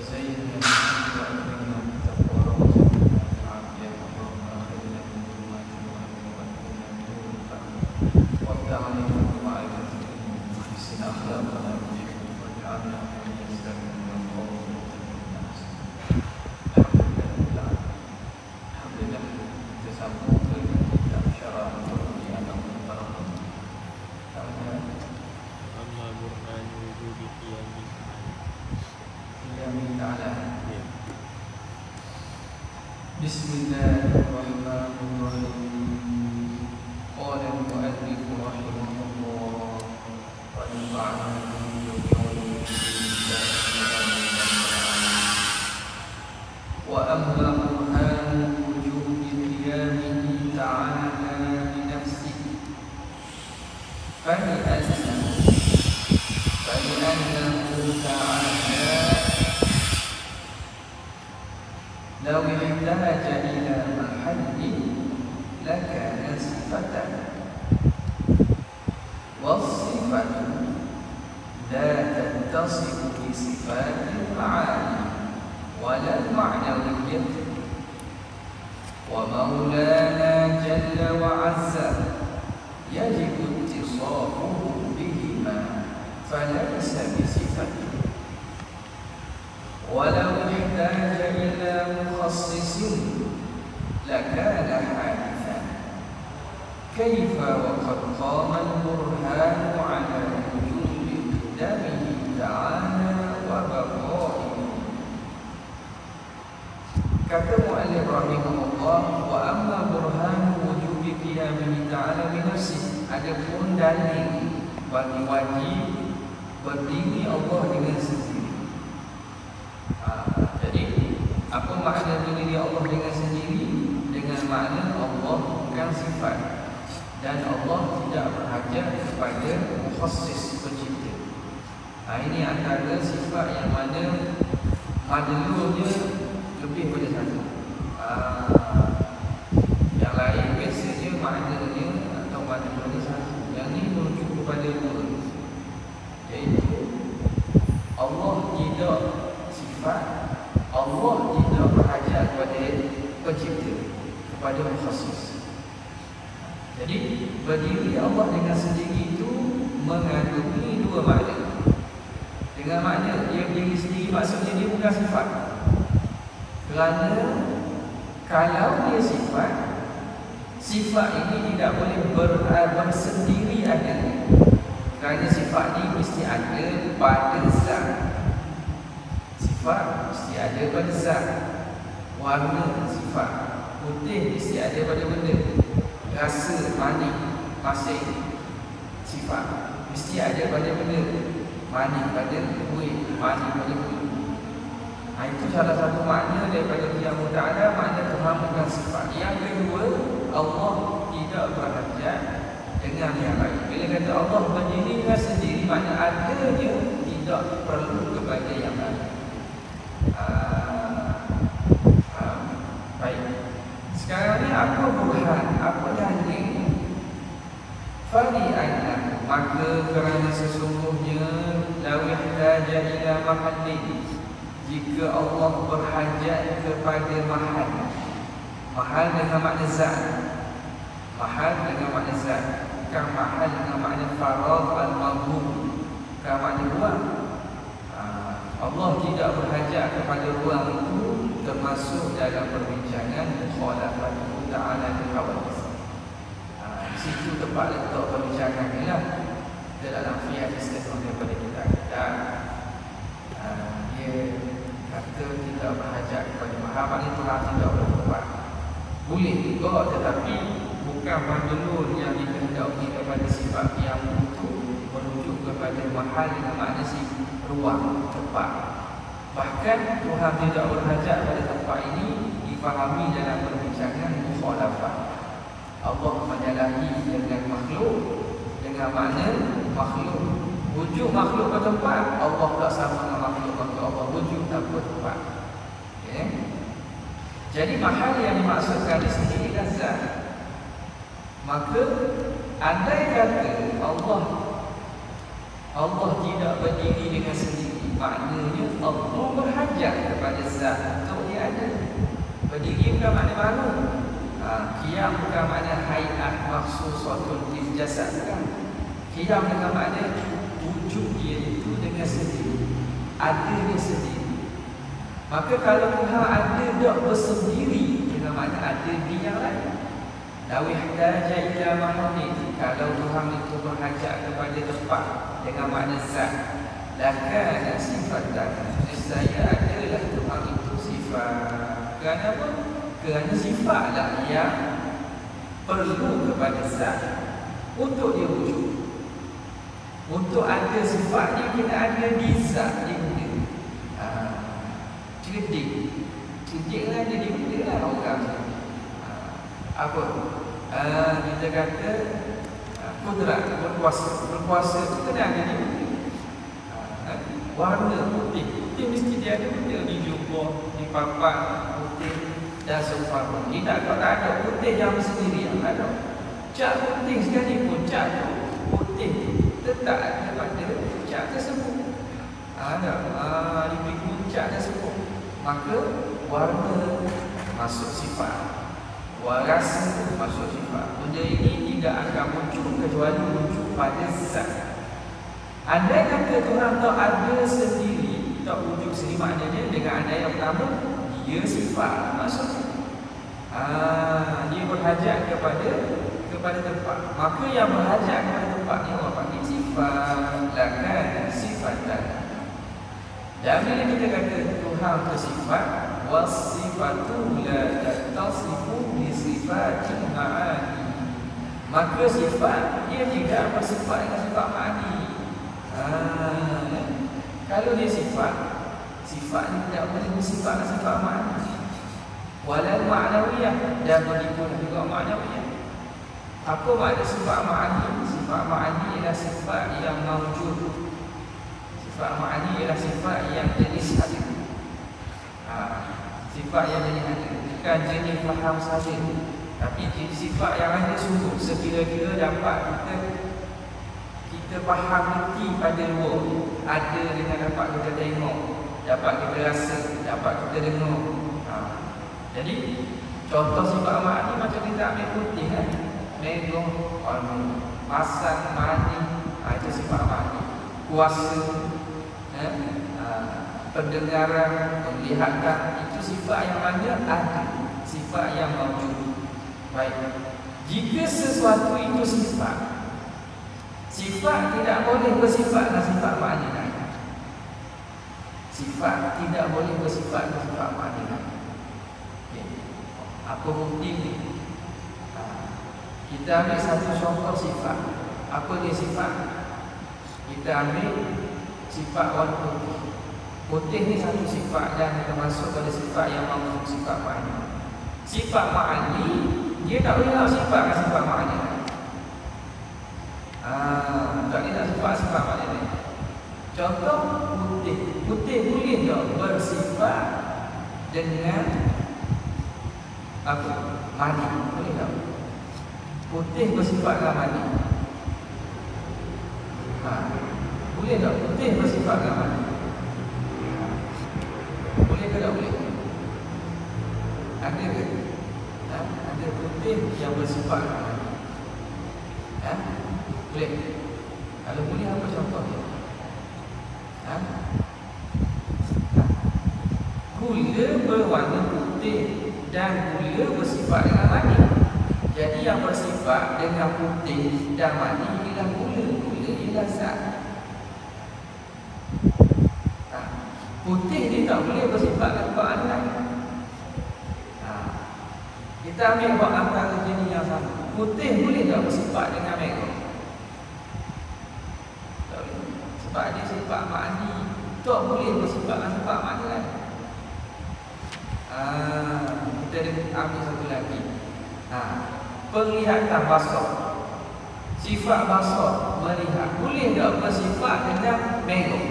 سيدنا وأكرمنا بالتقوى وارزقنا العافية اللهم أخرجنا من ظلمات الوهم وأكرمنا بنور الفهم وافتحنا بمعرفة العلم وحسن أخلاقنا بالحلم واجعلنا من يستمعون القول ويتبعون أحسنه. الحمد لله tersambung dengan kitab syarah yang Al-Mubarak. Amma burhan wujudi qiyami ta'ala. Bismillahirrahmanirrahim. Qala al-mu'allif rahimahullah wa nafa'ana bihi wa wa amma burhan wujudi qiyamihi ta'ala bi nafsihi فلأنه تعالى لو احتاج إلى محل لكان صفة، والصفة لا تتصف بصفات المعاني ولا المعنوية، ومولانا جل وعز يجب اتصافه بهما فليس بصفته، ولو احتاج إلى مخصص لكان حادثا، كيف وقد قام البرهان على وجود قدمه تعالى وبقائه. Kata mu'allif rahimahullah, wa amma burhan wujudi qiyamihi ta'ala bi nafsihi, adapun dalil bagi wajib berdiri Allah dengan sendiri. Jadi apa makna berdiri Allah dengan sendiri? Dengan makna Allah bukan sifat dan Allah tidak berhajat kepada mukhassis pencipta. Ini antara sifat yang mana madlulnya lebih pada satu. Yang lain biasanya maknanya atau madlulnya satu. Yang ini merujuk kepada dua, iaitu Allah tidak sifat, Allah tidak berhajat kepada pencipta, kepada mukhassis. Jadi berdiri Allah dengan sendiri itu mengandungi dua makna. Dengan makna dia berdiri sendiri, maksudnya dia bukan sifat. Kerana kalau dia sifat, sifat ini tidak boleh bersendiri adanya. Kerana sifat ini mesti ada pada zat. Sifat mesti ada pada zat. Warna sifat, putih mesti ada pada benda. Rasa manis, masin, sifat mesti ada pada benda. Manis pada kuih, manis pada kuih. Itu salah satu makna daripada qiyamah ta'ala, makna Tuhan bukan sifat. Yang kedua, Allah tidak berhajat dengan yang lain. Bila kata Allah berdiri dengan sendiri, makna adanya tidak perlu kepada yang lain. Baik. Sekarang ni apa burhan? Apa dalil? Fali'anna, maka kerana sesungguhnya law ihtaja ila mahallin, jika Allah berhajat kepada mahal. Mahal dengan makna zat. Mahal dengan makna zat. Bukan mahal dengan makna farad al-mahum, bukan makna ruang. Allah tidak berhajat kepada ruang itu, termasuk dalam perbincangan mukhalafatuhu ta'ala bil hawadits. Di situ tempat letak perbincangan ni lah. Dalam fiqh istilah daripada kita dia kata tidak berhajat kepada mahal, maknanya Tuhan tidak berbuat. Boleh juga, tetapi bukan madlul yang dikehendaki kepada sifat yang itu merujuk kepada mahal dengan makna ruang, tempat. Bahkan Tuhan tidak berhajat pada tempat ini difahami dalam perbincangan mukhalafah. Allah menyalahi dengan makhluk dengan makna makhluk. Wujud makhluk ke tempat, Allah tak sama dengan makhluk, maka Allah wujud tanpa tempat. Okay. Jadi mahal yang dimaksudkan di sini adalah zat. Maka andai kata Allah tidak berdiri dengan sendiri, maknanya Allah berhajat kepada zat untuk dia ada. Berdiri bukan makna baru. Qiyam bukan makna hayat makhsusatun lil jasad, bukan. Qiyam dengan makna wujud dia itu dengan sendiri, ada dia sendiri. Maka kalau Tuhan ada tak bersendiri, dengan makna ada di yang lain. Law ihtaja ila mahallin, kalau Tuhan itu berhajat kepada tempat dengan makna zat, lakana sifatan, saya adalah Tuhan itu sifat. Kerana apa? Kerana sifatlah yang perlu kepada zat untuk dia wujud. Untuk ada sifatnya kena ada di zat dia benda. Cerdik. Cerdik lah dia di benda lah orang. Apa? Kita kata kudrat, berkuasa. Berkuasa itu kena ada di benda. Warna putih. Putih mesti dia ada benda di jubah, di papan putih dan seumpama. Dia tak ada putih yang sendiri yang ada. Cat putih sekalipun, cat putih tetap ada pada cat tersebut. Ada lebih cat tersebut. Maka warna masuk sifat, rasa masuk sifat. Benda ini tidak akan muncul kecuali muncul pada zat. Andai kata Tuhan tak ada sendiri, tak wujud sendiri, maknanya dengan andai yang pertama, dia sifat masuk. Dia berhajat kepada tempat. Maka yang berhajat kepada tempat ni orang panggil sifat. Lakan sifatan. Dan bila kita kata Tuhan bersifat, wasifatu la tattasifu bi sifatin ma'ani, maka sifat dia tidak bersifat dengan sifat ma'ani. Kalau dia sifat ni tidak boleh bersifat dengan sifat ma'ani. Walau ma'nawiyah, dan begitu juga ma'nawiyah. Apa makna sifat ma'ani? Sifat ma'ani ialah sifat yang mawjud. Sifat ma'ani ialah sifat yang jenis ada. Sifat yang jenis ada, bukan jenis faham saja, tapi sifat yang ada sungguh. Sekira-kira dapat kita faham erti pada luar, ada dengan dapat kita tengok, dapat kita rasa, dapat kita dengar. Jadi contoh sifat ma'ani macam kita ambil putih kan, megong, pasang, mani, itu sifat ma'ani. Kuasa, pendengaran, penglihatan, itu sifat yang ada, sifat yang mawjud. Baik, jika sesuatu itu sifat tidak boleh bersifat dengan sifat ma'ani lain. Sifat tidak boleh bersifat dengan sifat ma'ani lain. Apa bukti ni? Kita ambil satu contoh sifat. Apa dia sifat? Kita ambil sifat warna putih. Putih ni satu sifat dan kita masuk pada sifat yang mahu sifat ma'ani. Sifat ma'ani, dia tak boleh nak sifat dengan sifat ma'ani lain. Tak boleh nak sifat ma'ani lain. Contoh putih. Putih boleh tak bersifat dengan apa? Mani. Boleh tak? Putih bersifat dengan mani. Boleh tak? Putih bersifat dengan mani. Boleh ke tak boleh? Ada ke? Ada putih yang bersifat dengan mani. Boleh? Kalau boleh, apa contohnya? Gula berwarna putih dan gula bersifat dengan mani. Jadi yang bersifat dengan putih dan mani ialah gula. Gula ialah zat. Putih dia tak boleh bersifat dengan bahan lain. Kita ambil buat antara jenis yang sama. Putih boleh tak bersifat dengan merah? Tak boleh. Sebab dia sifat mani. Tak boleh bersifat dengan sifat mani lain. Kita ambil satu lagi. Penglihatan basar. Sifat basar, melihat, boleh tak bersifat dengan merah?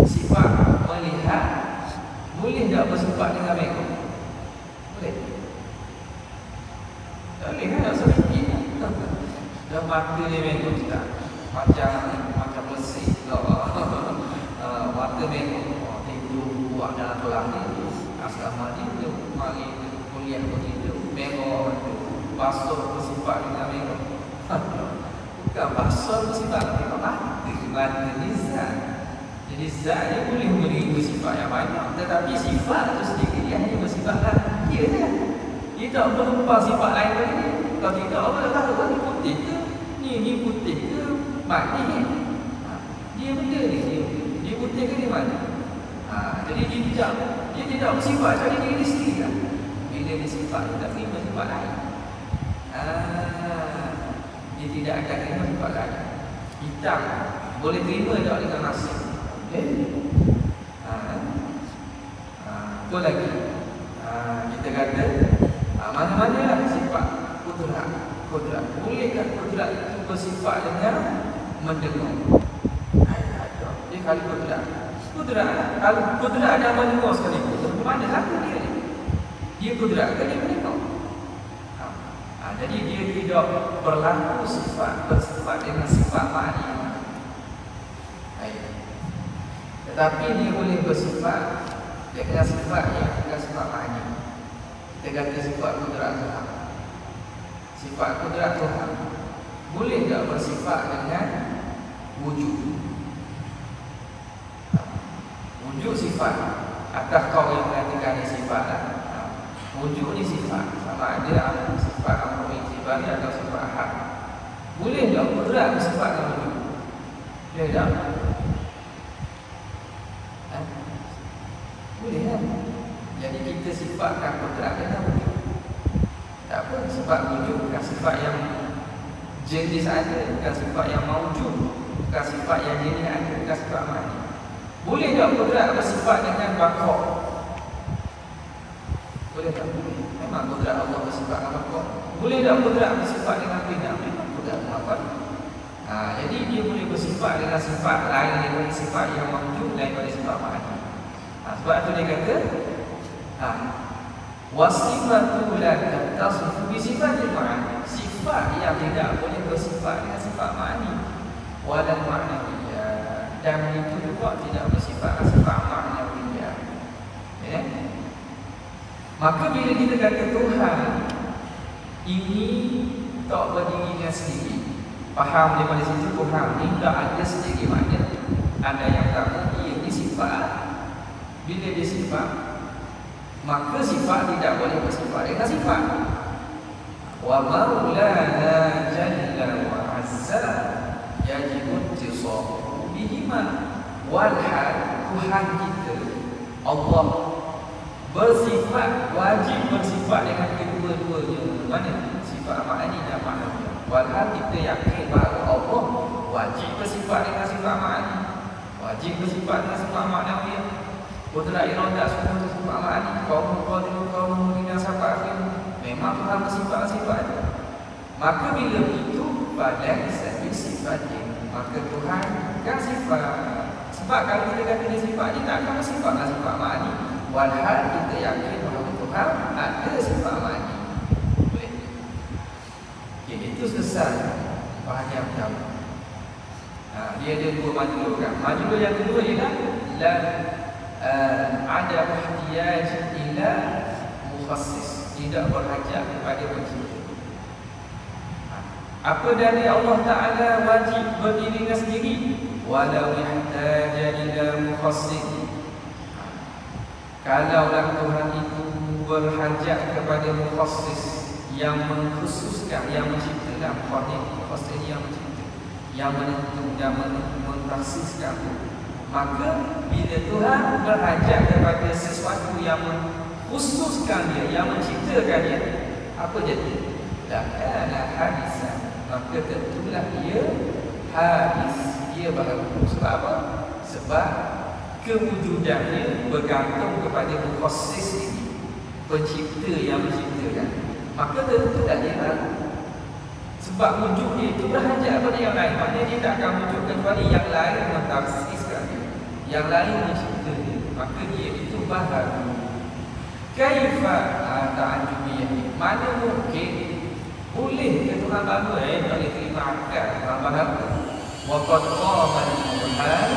Sifat melihat boleh tak bersifat dengan merah? Boleh. Tak boleh kan? Tak sedikit. Dah mata dia merah tak? Macam bersih. Mata mata merah. Tidur buat dalam kolam ni. Asrama ni tu mari kuliah begitu merah tu. Basuh bersifat dengan merah. Bukan basuh bersifat dengan mata ni zat. Jadi zat ni boleh memberi bersifat yang banyak, tetapi sifat tu sendiri dia hanya bersifat lahir je. Dia tak berupa sifat lain lagi. Kalau tidak, Allah dah tahu ni putih ke, ni putih ke, mati ni. Dia benda ni, dia putih ke dia mati. Jadi dia tidak bersifat pada diri sendiri kan. Bila dia sifat, dia tak terima sifat lain. Dia tidak akan terima sifat lain. Hitam boleh terima tak dengan nasib? Apa lagi? Kita kata mana-manalah sifat kudrat. Bolehkah kudrat itu bersifat dengan mendengar? Dia kalau kudrat, kalau kudrat ada mendengar sekalipun, mana laku dia? Dia kudrat ke dia mendengar? Jadi dia tidak berlaku bersifat dengan sifat ma'ani. Tetapi dia boleh bersifat dengan sifat yang bukan sifat ma'ani. Kita kata sifat kudrat Tuhan. Sifat kudrat Tuhan boleh tak bersifat dengan wujud? Wujud sifat. Atas kau yang mengatakan sifat lah. Wujud ni sifat. Sama ada sifat amri, sifat atau sifat ahad. Boleh tak kudrat bersifat dengan wujud? Boleh tak? Boleh kan? Jadi kita sifatkan kudrat dengan wujud. Tak apa, sifat wujud bukan sifat yang jenis ada, bukan sifat yang mawujud, bukan sifat yang jenis ada, bukan sifat ma'ani. Boleh tak kudrat bersifat dengan bakar? Boleh tak? Boleh. Memang kudrat Allah bersifat dengan bakar. Boleh tak kudrat bersifat dengan pindah? Memang kudrat bakar. Jadi dia boleh bersifat dengan sifat lain daripada sifat yang mawujud daripada sifat ma'ani. Sebab itu dia kata wasifatu la tasifu bi sifatil ma'ani. Sifat yang tidak boleh bersifat dengan sifat ma'ani wala ma'nawiyah, dan itu juga tidak bersifat dengan sifat ma'nawiyah. Maka bila kita kata Tuhan ini tak berdiri dengan sendiri, faham daripada situ Tuhan ini tak ada sendiri makna. Ada yang tak ia ini sifat. Bila dia sifat, maka sifat tidak boleh bersifat dengan sifat. Wa maulana jalla wa azza yajibu ittisafu bihima. Walhal Tuhan kita Allah bersifat, wajib bersifat dengan kedua-duanya. Mana? Sifat ma'ani dan ma'nawiyah. Walhal kita yakin bahawa Allah wajib bersifat dengan sifat ma'ani, wajib bersifat dengan sifat ma'nawiyah. Kudrat iradah semua itu sifat ma'ani. Kaum qadir, kaum mu'minin, sifat akhir. Memang Tuhan bersifat-sifat itu. Maka bila begitu, pada sifat dia, maka Tuhan kan sifat. Sebab kalau kita kata dia sifat, dia tak akan bersifat dengan sifat ma'ani. Walhal kita yakin bahawa Tuhan ada sifat ma'ani. Boleh? Itu selesai bahagian pertama. Dia ada dua majlul kan. Majlul yang kedua ialah ada ihtiyaj ila mukhassis, tidak berhajat kepada pencipta. Apa dari Allah Ta'ala wajib berdiri dengan sendiri? Walau ihtaja ila mukhassis. Kalaulah Tuhan itu berhajat kepada mukhassis yang mengkhususkan, yang menciptakan, mukhassis yang mencipta, yang menentu dan mentaksiskan, maka bila Tuhan berhajat kepada sesuatu yang mengkhususkan dia, yang menciptakan dia, apa jadi? Lakana hadisan, maka tentulah dia hadis, dia bahagia. Sebab apa? Sebab kewujudannya bergantung kepada mukhassis ini, pencipta yang menciptakan. Maka tentulah dia bahagia. Sebab wujud dia itu berhajat kepada yang lain. Maknanya dia tak akan wujud kecuali yang lain mentaksiskan dia, yang lain mencipta dia. Maka dia itu bahagia. Kaifa ta'ajubiyah, mana mungkin boleh ke Tuhan bahagia? Tak boleh terima akal Tuhan bahagia. Wa qad qama al-Quran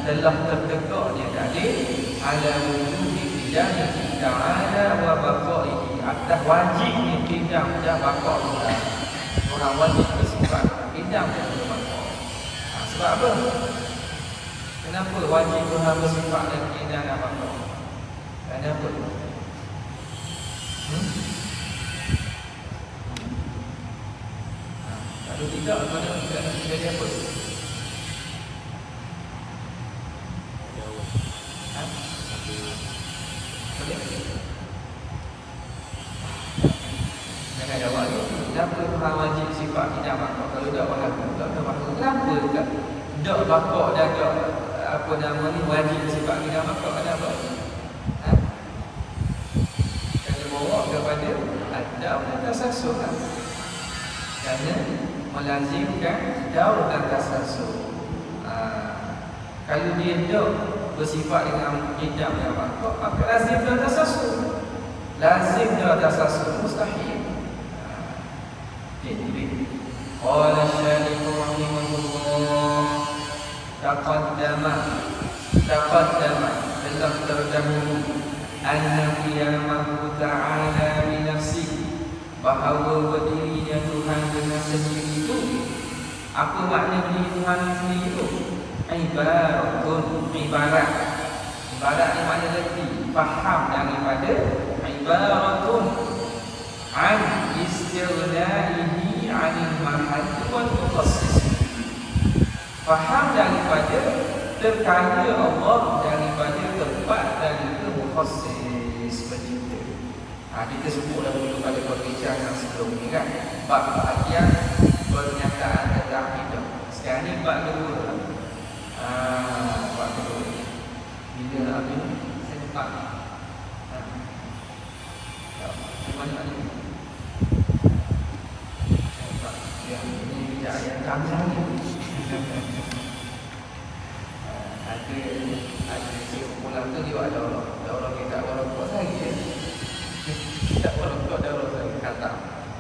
telah tertegaknya dalil ala wujudi qiyamihi ta'ala wa baqaihi, atas wajibnya qiyam dan baqa Allah. Orang wajib bersifat qiyam dan baqa. Sebab apa? Kenapa wajib Tuhan bersifat dan qiyam dan baqa? Kenapa? Kalau tidak, mana tidak jadi apa? Jangan jawab tu. Kenapa Tuhan wajib sifat tidak bakar? Kalau tak bakar, tak bakar. Kenapa tak? Tak bakar dan tak apa nama ni wajib sifat tidak bakar? Ada apa? Kerana bawa kepada adab dan tasasul. Kerana melazimkan daur dan tasasul. Kalau dia tak bersifat dengan hidam yang bakar, maka lazim dan tasasul. Lazim dan tasasul mustahil. Qala syarih rahimahullah, taqaddama telah terdahulu anna qiyamahu ta'ala bi nafsihi, bahawa berdirinya Tuhan dengan sendiri itu. Apa makna berdiri Tuhan sendiri itu? Ibarat ni makna lagi faham daripada ibaratun an istighnaihi 'anil mahal wal mukhassis. Faham daripada terkaya Allah daripada tempat dan juga mukhassis pencipta. Kita sebut dahulu pada perbincangan sebelum ni kan, bab bahagian pernyataan tentang hidup. Sekarang ni bab kedua. Bab kedua bila nak habis saya tempat mana ni? Ya, ini bicara yang panjang ni. Ada siapa pulang tu dia ada orang kita orang kuat lagi. Tak orang kuat ada orang lagi kata.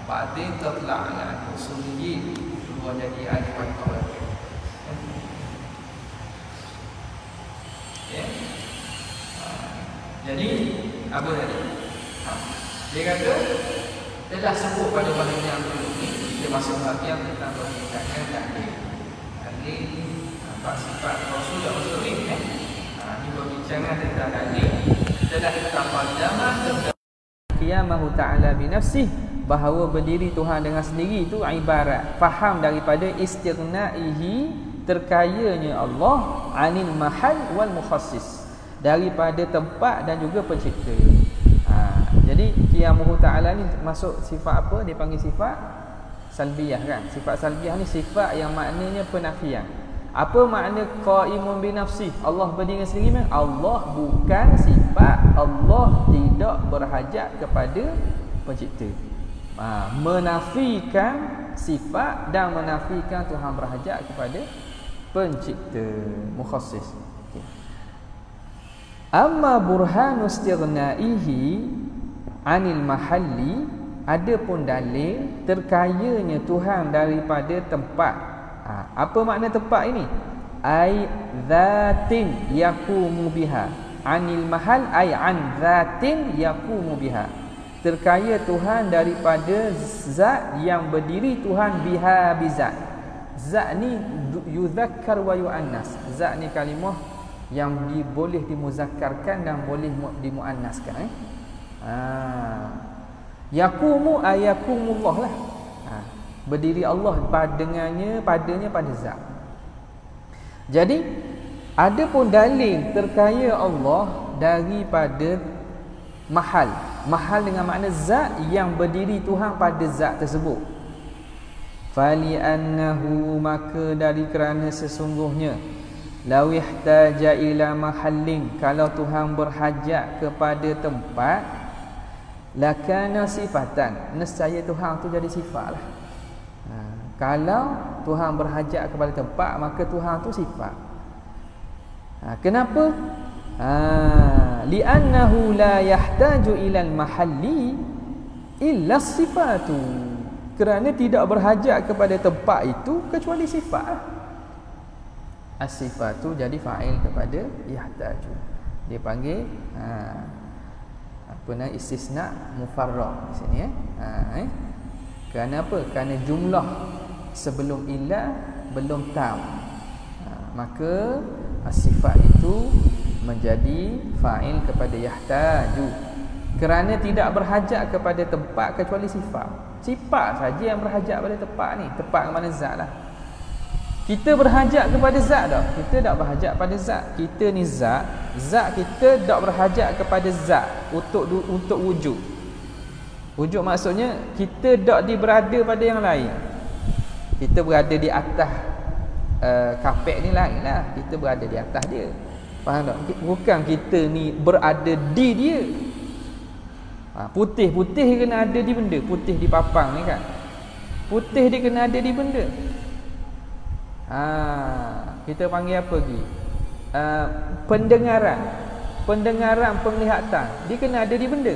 Ba'din tatla'na usuliyyin dua jadi ahli faktor. Ya. Jadi apa tadi? Dia kata telah sebut pada bahagian dulu ni, kita masuk bahagian tentang perbincangan dalil sifat Rasul dan Rasul ni. Ini perbincangan tentang dalil telah taqaddama qiyamahu ta'ala bi nafsihi, bahawa berdiri Tuhan dengan sendiri itu ibarat faham daripada istighnaihi, terkayanya Allah, anil mahal wal mukhassis, daripada tempat dan juga pencipta. Jadi qiyamuhu ta'ala ni masuk sifat apa? Dia panggil sifat salbiyah kan. Sifat salbiyah ni sifat yang maknanya penafian. Apa makna qaimun bi nafsi? Allah berdiri sendiri memang Allah bukan sifat, Allah tidak berhajat kepada pencipta. Menafikan sifat dan menafikan Tuhan berhajat kepada pencipta, mukhassis. Amma burhanu istighnaihi anil mahalli, adapun dalil terkayanya Tuhan daripada tempat. Apa makna tempat ini? Ai dzatin yaqumu biha. Anil mahal ai an dzatin yaqumu biha. Terkaya Tuhan daripada zat yang berdiri Tuhan biha bizat. Zat ni yuzakkar wa yuannas. Zat ni kalimah yang boleh dimuzakkarkan dan boleh dimuannaskan. Yaqumu ayakumullah lah. Berdiri Allah padanya pada zat. Jadi adapun dalil terkaya Allah daripada mahal. Mahal dengan makna zat yang berdiri Tuhan pada zat tersebut. Fali annahu, maka dari kerana sesungguhnya law ihtaja ila mahallin, kalau Tuhan berhajat kepada tempat, lakana sifatan, nescaya Tuhan tu jadi sifat lah. Kalau Tuhan berhajat kepada tempat, maka Tuhan tu sifat. Kenapa? Li'annahu la yahtaju ilal mahalli illa sifatu, kerana tidak berhajat kepada tempat itu kecuali sifat. as-sifatu jadi fa'il kepada yahtaju. Dia panggil apa nama istisna mufarrag di sini Kerana apa? Kerana jumlah sebelum illa belum tam. Maka as-sifat itu menjadi fa'il kepada yahtaju. Kerana tidak berhajat kepada tempat kecuali sifat. Sifat saja yang berhajat pada tempat ni. Tempat ke mana zat lah. Kita berhajat kepada zat dah. Kita tak berhajat pada zat. Kita ni zat. Zat kita tak berhajat kepada zat untuk wujud. Wujud maksudnya kita tak berada pada yang lain. Kita berada di atas kapek ni lain lah. Kita berada di atas dia. Faham tak? Bukan kita ni berada di dia. Putih kena ada di benda. Putih di papang ni kan. Putih dia kena ada di benda. Kita panggil apa lagi? Pendengaran, penglihatan. Dia kena ada di benda.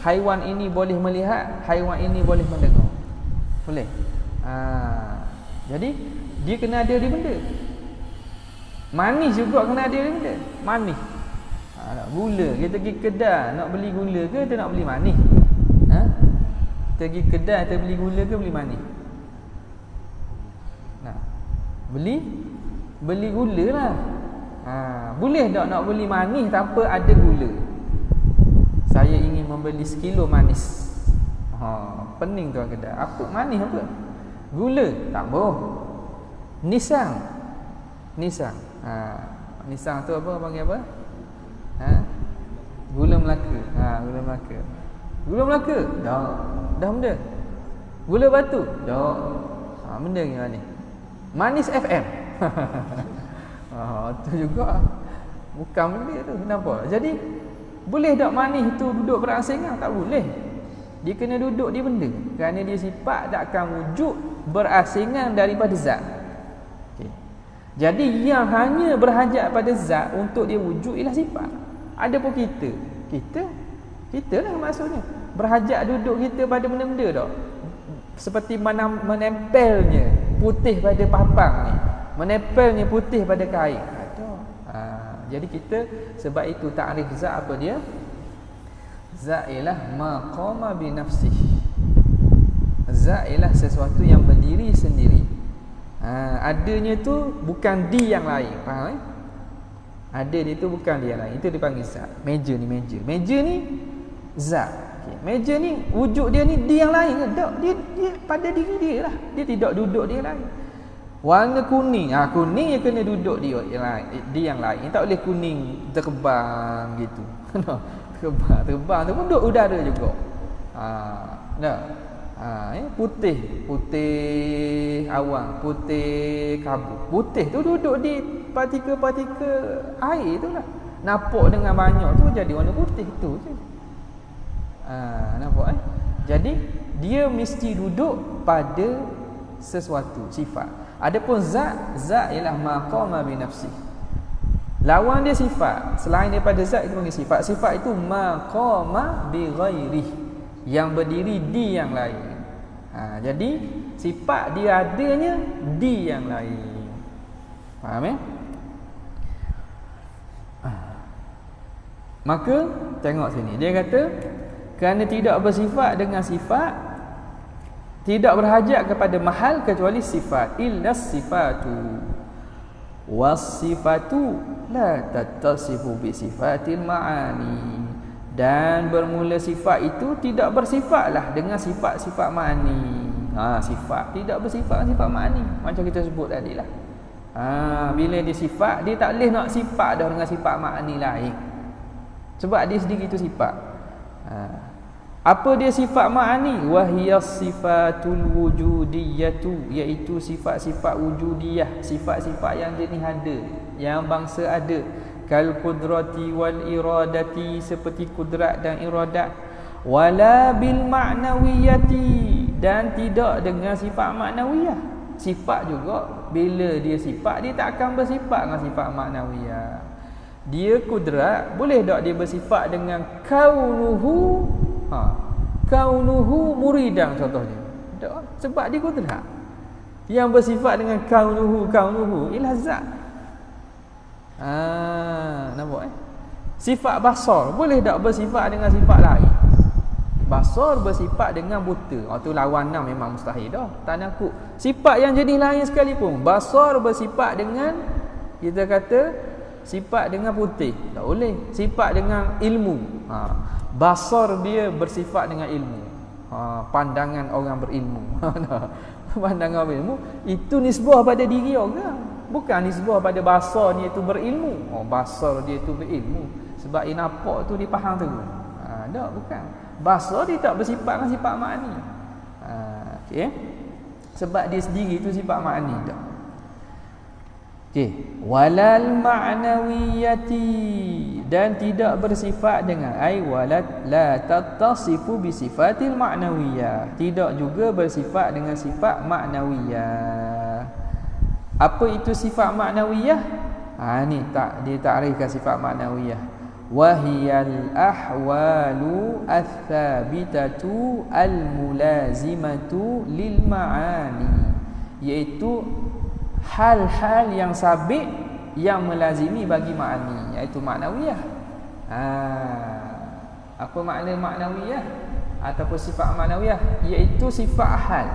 Haiwan ini boleh melihat, haiwan ini boleh mendengar. Boleh. Jadi dia kena ada di benda. Manis juga kena ada di benda. Manis. Gula, kita pergi kedai nak beli gula ke kita nak beli manis? Kita pergi kedai kita beli gula ke beli manis? Beli gula lah. Boleh tak nak beli manis tanpa ada gula? Saya ingin membeli sekilo manis. Pening tuan kedai. Apa manis apa? Gula, tambah. Nisang. Nisang tu apa panggil apa? Gula Melaka. Gula Melaka. Gula Melaka? Dah benda. Gula batu? Dah. Benda ni manis. Manis FM. Tu juga bukan benda tu. Kenapa? Jadi boleh tak manis tu duduk berasingan? Tak boleh. Dia kena duduk di benda. Kerana dia sifat takkan wujud berasingan daripada zat. Okay. Jadi yang hanya berhajat pada zat untuk dia wujud ialah sifat. Adapun kita lah maksudnya berhajat duduk kita pada benda-benda tak? Seperti menempelnya putih pada papang ni, menempelnya putih pada kain. Jadi kita sebab itu takrif zat apa dia? Zat ialah maqama bi nafsihi. Zat ialah sesuatu yang berdiri sendiri. Adanya tu bukan di yang lain. Faham Ada dia tu bukan dia yang lain. Itu dipanggil zat. Meja ni zat. Okay. Meja ni wujud dia ni di yang lain ke? Tak, dia pada diri dia lah. Dia tidak duduk di yang lain. Warna kuning, kuning yang kena duduk di yang lain. Tak boleh kuning terbang gitu. Terbang tu pun duduk udara juga. Putih awan, putih kabut. Putih tu duduk di partikel-partikel air tu lah. Nampak dengan banyak tu jadi warna putih tu je. Nampak Jadi dia mesti duduk pada sesuatu sifat. Adapun zat ialah maqama bi nafsi. Lawan dia sifat. Selain daripada zat itu panggil sifat. Sifat itu maqama bi ghairi, yang berdiri di yang lain. Jadi sifat dia adanya di yang lain. Faham Maka tengok sini. Dia kata kerana tidak bersifat dengan sifat, tidak berhajat kepada mahal kecuali sifat. Illa sifatu was-sifatu la tattasifu bi sifatil ma'ani. Dan bermula sifat itu tidak bersifatlah dengan sifat-sifat ma'ani. Sifat tidak bersifat dengan sifat ma'ani, macam kita sebut tadi lah. Bila dia sifat, dia tak boleh nak sifat dah dengan sifat ma'ani lain. Sebab dia sendiri itu sifat. Apa dia sifat ma'ani? Wahiyas sifatul wujudiyatu, iaitu sifat-sifat wujudiyah, sifat-sifat yang jenis ada, yang bangsa ada. Kal kudrati wal iradati, seperti kudrat dan iradat. Wala bil ma'nawiyati, dan tidak dengan sifat maknawiyah. Sifat juga bila dia sifat, dia tak akan bersifat dengan sifat maknawiyah. Dia kudrat, boleh tak dia bersifat dengan kaunuhu? Kaunuhu muridan contohnya. Tak, sebab dia kudrat. Yang bersifat dengan kaunuhu ialah zat. Nampak Sifat basar boleh tak bersifat dengan sifat lain? Basar bersifat dengan buta. Tu lawanan memang mustahil dah. Tak nakut. Sifat yang jenis lain sekalipun, basar bersifat dengan, kita kata sifat dengan putih, tak boleh. Sifat dengan ilmu. Basar dia bersifat dengan ilmu. Pandangan orang berilmu. Pandangan orang berilmu itu nisbah pada diri orang, bukan nisbah pada basar dia itu berilmu. Basar dia itu berilmu sebab dia nampak tu dia faham tu. Tak, bukan. Basar dia tak bersifat dengan sifat makni. Okey. Sebab dia sendiri tu sifat makni tak. Okey, walal ma'nawiyati, dan tidak bersifat dengan walat la tattasifu bi sifatil ma'nawiyah, tidak juga bersifat dengan sifat ma'nawiyah. Apa itu sifat ma'nawiyah? Ni tak dia takrifkan sifat ma'nawiyah. Wahiyal ahwalu ats-tsabitatu al-mulazimatu lil ma'ani, iaitu hal-hal yang sabit yang melazimi bagi ma'ani, iaitu ma'nawiyah. Apa makna ma'nawiyah ataupun sifat ma'nawiyah? Iaitu sifat hal,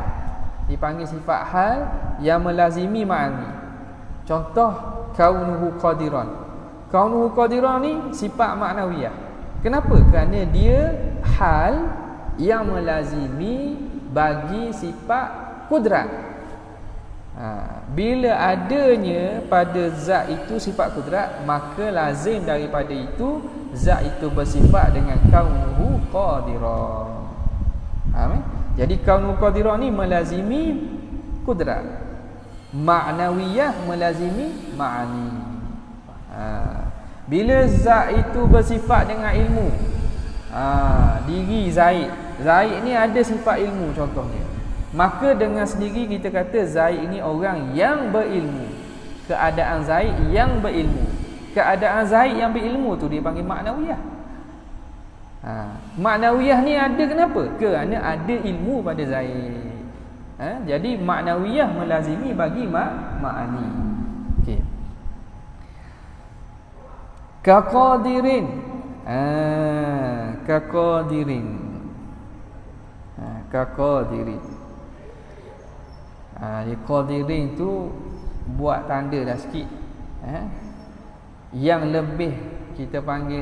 dipanggil sifat hal yang melazimi ma'ani. Contoh, kaunuhu qadiran. Kaunuhu qadiran ni sifat ma'nawiyah. Kenapa? Kerana dia hal yang melazimi bagi sifat kudrat. Bila adanya pada zat itu sifat kudrat, maka lazim daripada itu zat itu bersifat dengan kaunuhu qadiran. Jadi kaunuhu qadiran ni melazimi kudrat, ma'nawiyah melazimi ma'ani. Bila zat itu bersifat dengan ilmu, diri Zaid ni ada sifat ilmu contohnya, maka dengan sendiri kita kata Zaid ini orang yang berilmu. Keadaan Zaid yang berilmu, keadaan Zaid yang berilmu tu dia panggil ma'nawiyah. Ma'nawiyah ni ada kenapa? Kerana ada ilmu pada Zaid. Jadi ma'nawiyah melazimi bagi ma'ani. Okey. Kaqadirin. Kaqadirin. Kaqadirin. Qadirin tu buat tanda dah sikit. Yang lebih kita panggil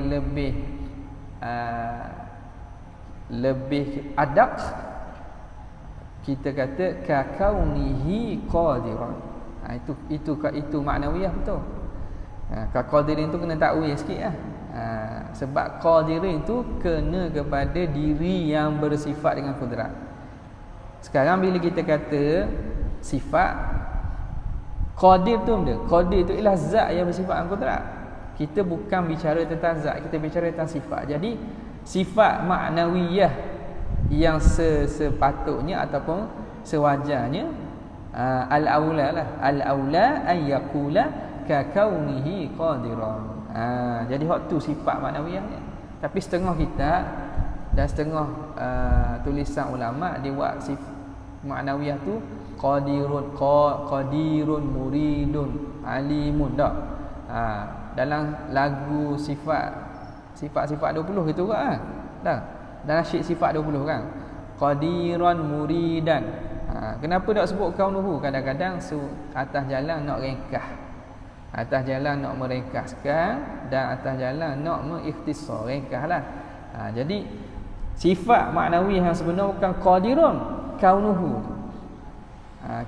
lebih adaq, kita kata kakaunihi qadiran. Itu maknawiyah betul. Qadirin tu kena takwil sikit lah. Sebab qadirin tu kena kepada diri yang bersifat dengan kudrat. Sekarang bila kita kata sifat qadir tu benda, qadir tu ialah zat yang bersifat dengan kudrat. Kita bukan bicara tentang zat, kita bicara tentang sifat. Jadi sifat maknawiyah yang sepatutnya ataupun sewajarnya, al-aula lah, al-aula an yaqula ka kaunihi qadiran. Jadi hak tu sifat maknawiyah ni. Tapi setengah kitab dan setengah tulisan ulama dia buat sifat maknawiyah tu qadirun muridun alimun dak. Dalam lagu sifat 20 gitu kan. Dah. Dalam syik sifat 20 kan. Qadiran muridan. Kenapa tak sebut kaunuhu? Kadang-kadang atas jalan nak ringkas. Atas jalan nak meringkaskan dan atas jalan nak mengikhtisar, ringkaslah. Jadi sifat maknawi yang sebenar bukan qadirun, kaunuhu.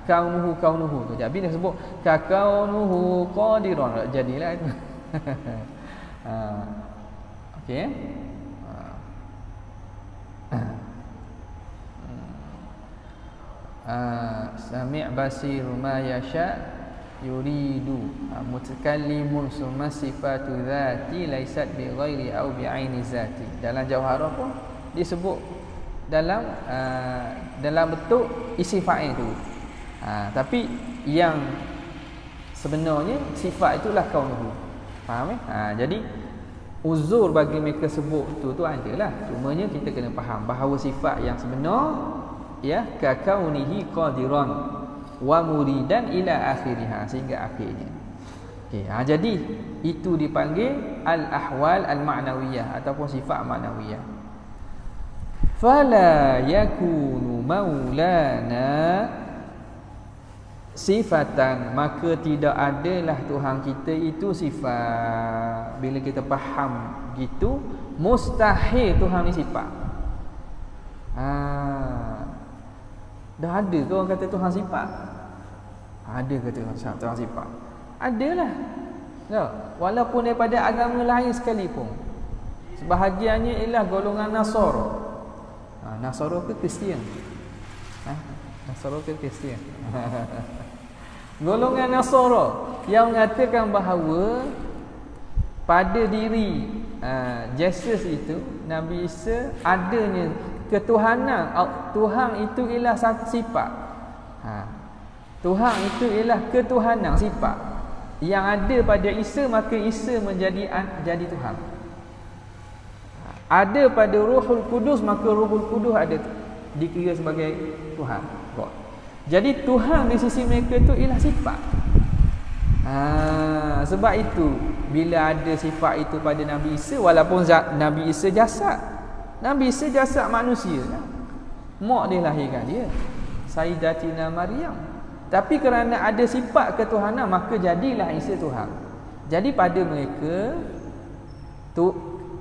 Kaunuhu tu. Jadi dia sebut ka kaunuhu qadirun, jadilah itu. Okey. Sami' basir ma yasha yuridu mutakallimun summa sifatu dzati laysat bi ghairi au bi aini zati. Dalam jauharah pun disebut dalam bentuk isim fa'il tu. Tapi yang sebenarnya sifat itulah kaunuhu. Faham jadi uzur bagi mereka sebut tu adalah, cumanya kita kena faham bahawa sifat yang sebenar ya ka kaunihi qadiran wa muridan ila akhirih, sehingga akhirnya. Okey, jadi itu dipanggil al-ahwal al-ma'nawiyah ataupun sifat ma'nawiyah. Fala yakunu maulana sifatan, maka tidak adalah Tuhan kita itu sifat. Bila kita faham gitu, mustahil Tuhan ni sifat. Dah ada ke orang kata Tuhan sifat? Ada ke Tuhan sifat? Adalah. Ya, walaupun daripada agama lain sekalipun. Sebahagiannya ialah golongan Nasara. Nasara ke Kristian? Nasara ke Kristian? Golongan Nasara yang mengatakan bahawa pada diri Yesus itu, Nabi Isa, adanya ketuhanan. Tuhan itu ialah satu sifat. Tuhan itu ialah ketuhanan sifat yang ada pada Isa, maka Isa jadi Tuhan. Ada pada Ruhul Kudus, maka Ruhul Kudus ada dikira sebagai Tuhan, God. Jadi Tuhan di sisi mereka itu ialah sifat. Sebab itu bila ada sifat itu pada Nabi Isa, walaupun Nabi Isa jasad, Nabi Isa jasad manusia kan? Mak dia lahirkan dia, Sayyidatina Maryam. Tapi kerana ada sifat ketuhanan, maka jadilah Isa Tuhan. Jadi pada mereka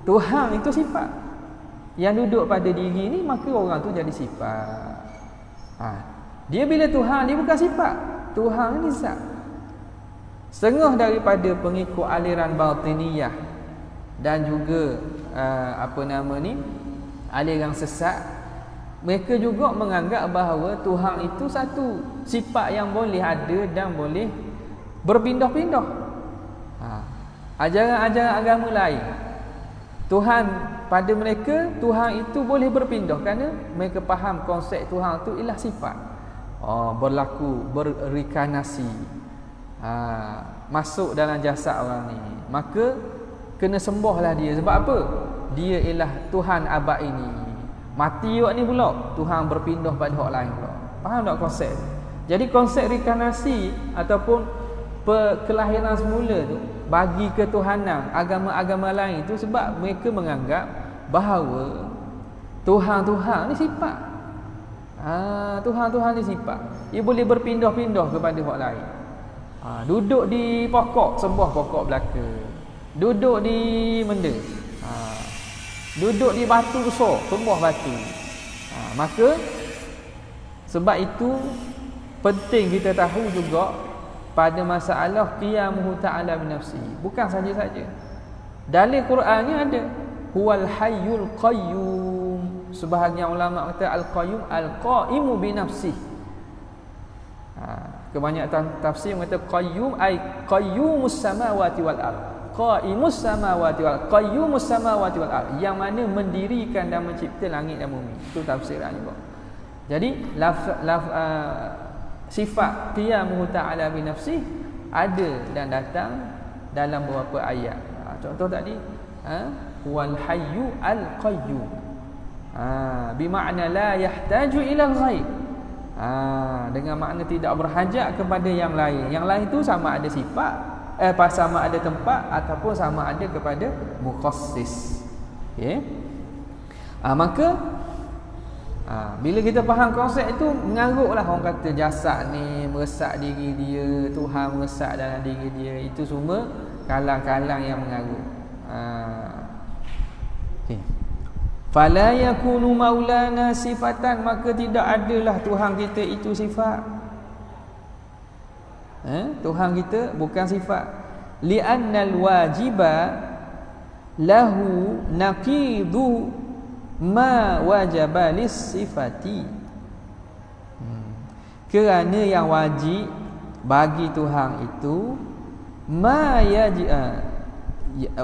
Tuhan itu sifat. Yang duduk pada diri ni, maka orang tu jadi sifat. Dia bila Tuhan, dia bukan sifat. Tuhan ni zat. Setengah daripada pengikut aliran Batiniyah dan juga aliran sesat, mereka juga menganggap bahawa Tuhan itu satu sifat yang boleh ada dan boleh berpindah-pindah. Ajaran-ajaran agama lain, Tuhan pada mereka, Tuhan itu boleh berpindah kerana mereka faham konsep Tuhan itu ialah sifat. Berlaku, berinkarnasi, masuk dalam jasad orang ni, maka kena sembahlah dia. Sebab apa? Dia ialah Tuhan abad ini. Mati awak ni pula Tuhan berpindah pada hak lain pula. Faham tak konsep? Jadi konsep reinkarnasi ataupun kelahiran semula tu bagi ketuhanan agama-agama lain itu sebab mereka menganggap bahawa Tuhan-Tuhan ni sifat. Tuhan-Tuhan ni sifat. Ia boleh berpindah-pindah kepada hak lain. Duduk di pokok, sembah pokok belaka. Duduk di benda, duduk di batu besar, sembah batu. Maka sebab itu penting kita tahu juga pada masalah qiyamuhu ta'ala bi nafsihi. Bukan saja-saja. Dalam Qurannya ada huwal hayyul qayyum. Sebahagian ulama kata al-qayyum al-qaimu bi nafsihi. Kebanyakan tafsir kata qayyum ay qayyumus samawati wal ardh. Qaimus samawati wal qayyumus samawati wal ardh, yang mana mendirikan dan mencipta langit dan bumi. Itu tafsiran juga. Jadi sifat qiyamuhu ta'ala bi nafsihi ada dan datang dalam beberapa ayat. Contoh tadi wal hayyu al qayyum, bermakna la yahtaju ila ghaib, dengan makna tidak berhajat kepada yang lain. Yang lain tu sama ada sifat, sama ada tempat ataupun sama ada kepada mukhassis. Okey. Maka bila kita faham konsep itu, mengarutlah orang kata jasad ni meresak diri dia, Tuhan meresak dalam diri dia. Itu semua kalang-kalang yang mengarut. Okey. Fala yakunu maulana sifatan, maka tidak adalah Tuhan kita itu sifat. Tuhan kita bukan sifat. Li'annal wajiba lahu naqidu ma wajaba lis sifati. Kerana yang wajib bagi Tuhan itu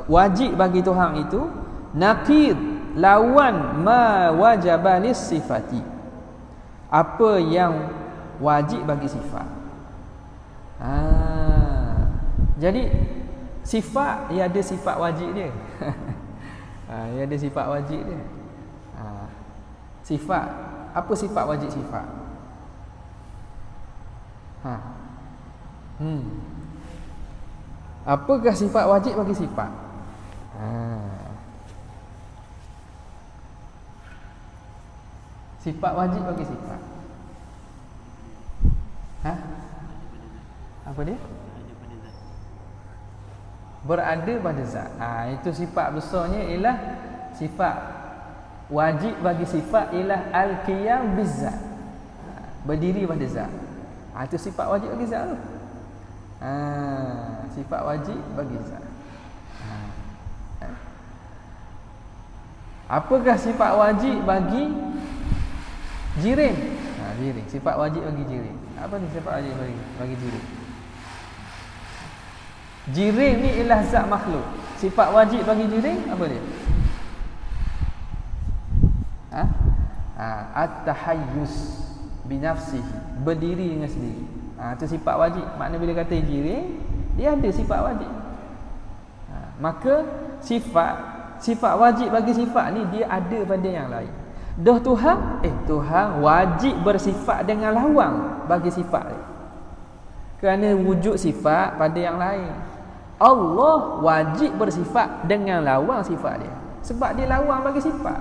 wajib bagi Tuhan itu naqid, lawan ma wajaba lis sifati, apa yang wajib bagi sifat. Jadi sifat ia ada sifat wajib dia. Ia ada sifat wajib dia. Sifat, apa sifat wajib sifat? Apakah sifat wajib bagi sifat? Sifat wajib bagi sifat. Apa dia? Berada pada zat. Itu sifat besarnya ialah sifat wajib bagi sifat ialah al-qiyam bizzat. Berdiri pada zat. Itu sifat wajib bagi zat tu. Sifat wajib bagi zat. Apakah sifat wajib bagi jirim? Jirim. Sifat wajib bagi jirim. Apa ni sifat wajib bagi jirim? Jirim ni ialah zat makhluk. Sifat wajib bagi jirim apa dia? At-tahayyus binafsihi, berdiri dengan sendiri. Itu sifat wajib. Makna bila kata jirim, dia ada sifat wajib. Maka sifat wajib bagi sifat ni dia ada pada yang lain. Dah Tuhan wajib bersifat dengan lawang bagi sifat dia. Kerana wujud sifat pada yang lain. Allah wajib bersifat dengan lawang sifat dia. Sebab dia lawang bagi sifat.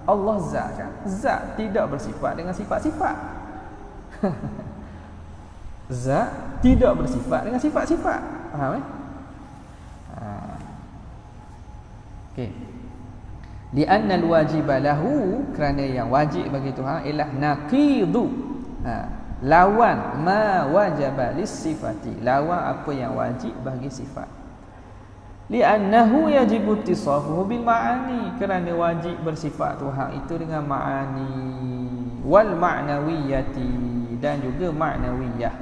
Allah zat kan? Zat tidak bersifat dengan sifat-sifat. Zat tidak bersifat dengan sifat-sifat. Faham Okey. Li'anna al-wajiba lahu, kerana yang wajib bagi Tuhan ialah naqidu. Lawan ma wajaba lis-sifati, lawan apa yang wajib bagi sifat. Li'annahu yajibu ittisafuhu bil ma'ani, kerana wajib bersifat Tuhan itu dengan ma'ani wal ma'nawiyati, dan juga ma'nawiyah.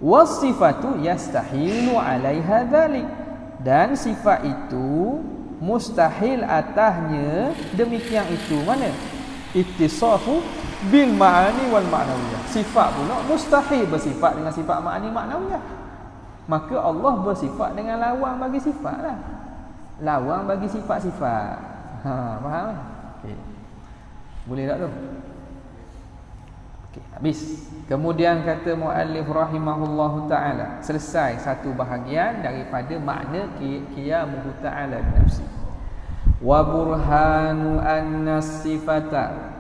Was-sifatu yastahilu 'alaiha dhalik, dan sifat itu mustahil atasnya demikian itu. Mana? Ittisafu bil ma'ani wal ma'nawiyah. Sifat pula mustahil bersifat dengan sifat ma'ani ma'nawiyah. Maka Allah bersifat dengan lawang bagi sifat lah. Lawang bagi sifat-sifat. Faham? Okay. Boleh tak tu? Okay, habis. Kemudian kata muallif rahimahullahu ta'ala, selesai satu bahagian daripada makna qiyamuhu ta'ala bi nafsi. Wa burhanu anna sifata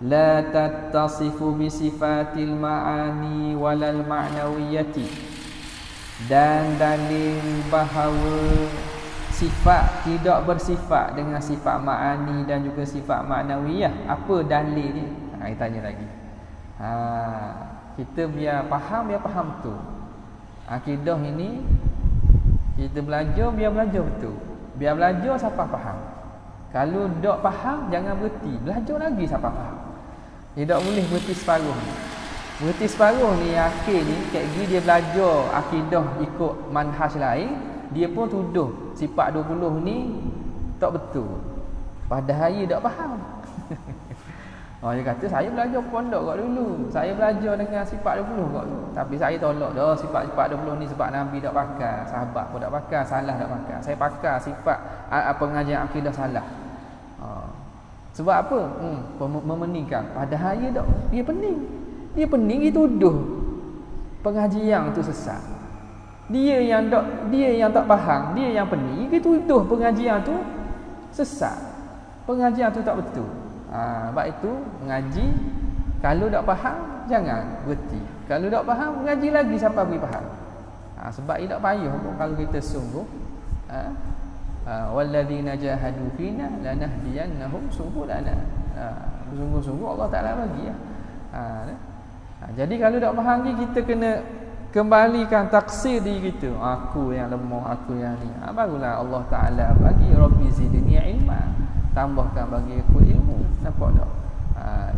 la tattasifu bi sifatil ma'ani walal ma'nawiyati, dan dalil bahawa sifat tidak bersifat dengan sifat ma'ani dan juga sifat ma'nawiyah. Apa dalil ni? Kita tanya lagi. Kita biar faham betul. Akidah ini kita belajar, biar belajar betul. Biar belajar siapa faham. Kalau tak faham, jangan berhenti. Belajar lagi siapa faham. Dia tak boleh berhenti separuh. Berhenti separuh ni akhir ni, cikgu dia belajar akidah ikut manhaj lain, dia pun tuduh sifat 20 ni tak betul. Padahal dia tak faham. Dia kata saya belajar pondok kat dulu, saya belajar dengan sifat 20 kat dulu, tapi saya tolak dah sifat-sifat 20 ni sebab Nabi tak pakai, sahabat pun tak pakai, salah tak pakai. Saya pakai sifat pengajian akidah salah. Sebab apa? Memeningkan. Padahal dia pening. Dia pening, dia tuduh pengajian tu sesat. Dia yang tak faham, dia yang pening, dia tuduh pengajian tu sesat. Pengajian tu tak betul. Sebab itu mengaji, kalau tak faham jangan berhenti. Kalau tak faham, mengaji lagi sampai beri faham. Sebab ia tak payah pun kalau kita sungguh. Walladzina jahadu fina lanahdiyannahum subulana. Sungguh-sungguh Allah Taala bagi ya. Jadi kalau tak faham ni, kita kena kembalikan taksir diri kita. Aku yang lemah, aku yang ni. Barulah Allah Ta'ala bagi Rabbi zidni ilma, tambahkan bagi aku ilmu. Nampak tak?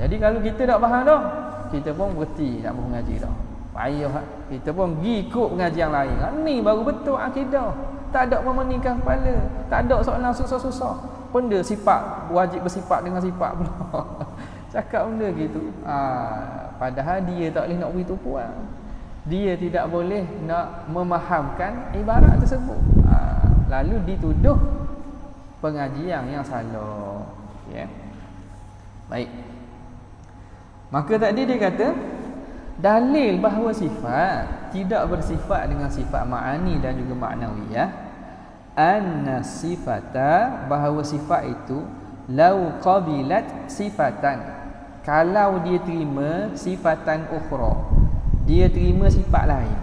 Jadi kalau kita tak faham dah, kita pun berhenti tak mahu mengaji dah. Payah kita pun pergi ikut pengajian lain. Ni baru betul akidah. Tak ada memeningkan kepala, tak ada soalan susah-susah. Benda sifat wajib bersifat dengan sifat pula. Cakap benda gitu. Padahal dia tak boleh nak beri tumpuan. Dia tidak boleh nak memahamkan ibarat tersebut. Lalu dituduh pengajian yang salah. Ya. Baik. Maka tadi dia kata dalil bahawa sifat tidak bersifat dengan sifat ma'ani dan juga ma'nawiyah. Anna sifata, bahawa sifat itu lau qabilat sifatan, kalau dia terima sifatan ukhra, dia terima sifat lain,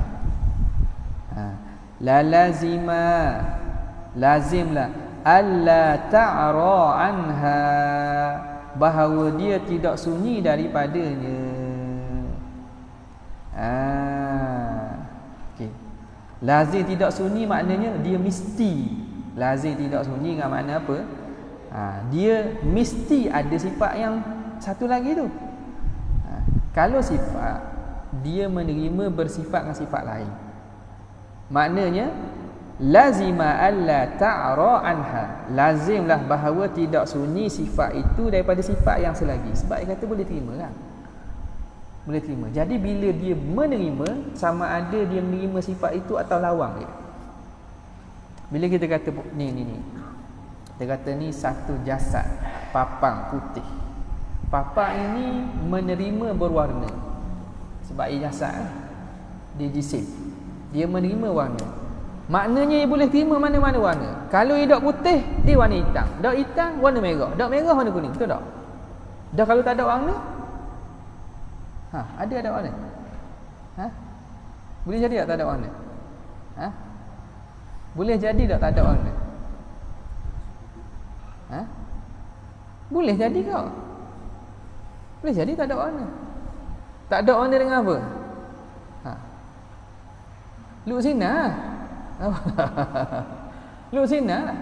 la lazima, lazimlah alla ta'ra anha, bahawa dia tidak sunyi daripadanya. Okay. Lazim tidak sunyi maknanya dia mesti. Lazim tidak sunyi dengan makna apa? Dia mesti ada sifat yang satu lagi tu. Kalau sifat dia menerima bersifat dengan sifat lain, maknanya lazima alla ta'ra anha, lazimlah bahawa tidak sunyi sifat itu daripada sifat yang selagi. Sebab dia kata boleh terima kan? Boleh terima. Jadi bila dia menerima, sama ada dia menerima sifat itu atau lawang dia. Bila kita kata ni kita kata ni satu jasad papang putih, papang ini menerima berwarna sebab ia jasad, dia jisim, dia menerima warna. Maknanya dia boleh terima mana-mana warna. Kalau dia dak putih, dia warna hitam. Dak hitam, warna merah. Dak merah, warna kuning. Betul tak? Dah kalau tak ada warna, ada warna. Boleh jadi tak ada warna? Boleh jadi tak ada warna? Boleh jadi kau. Boleh jadi tak ada warna. Tak ada warna dengan apa? Luk sinar. Luk sinar.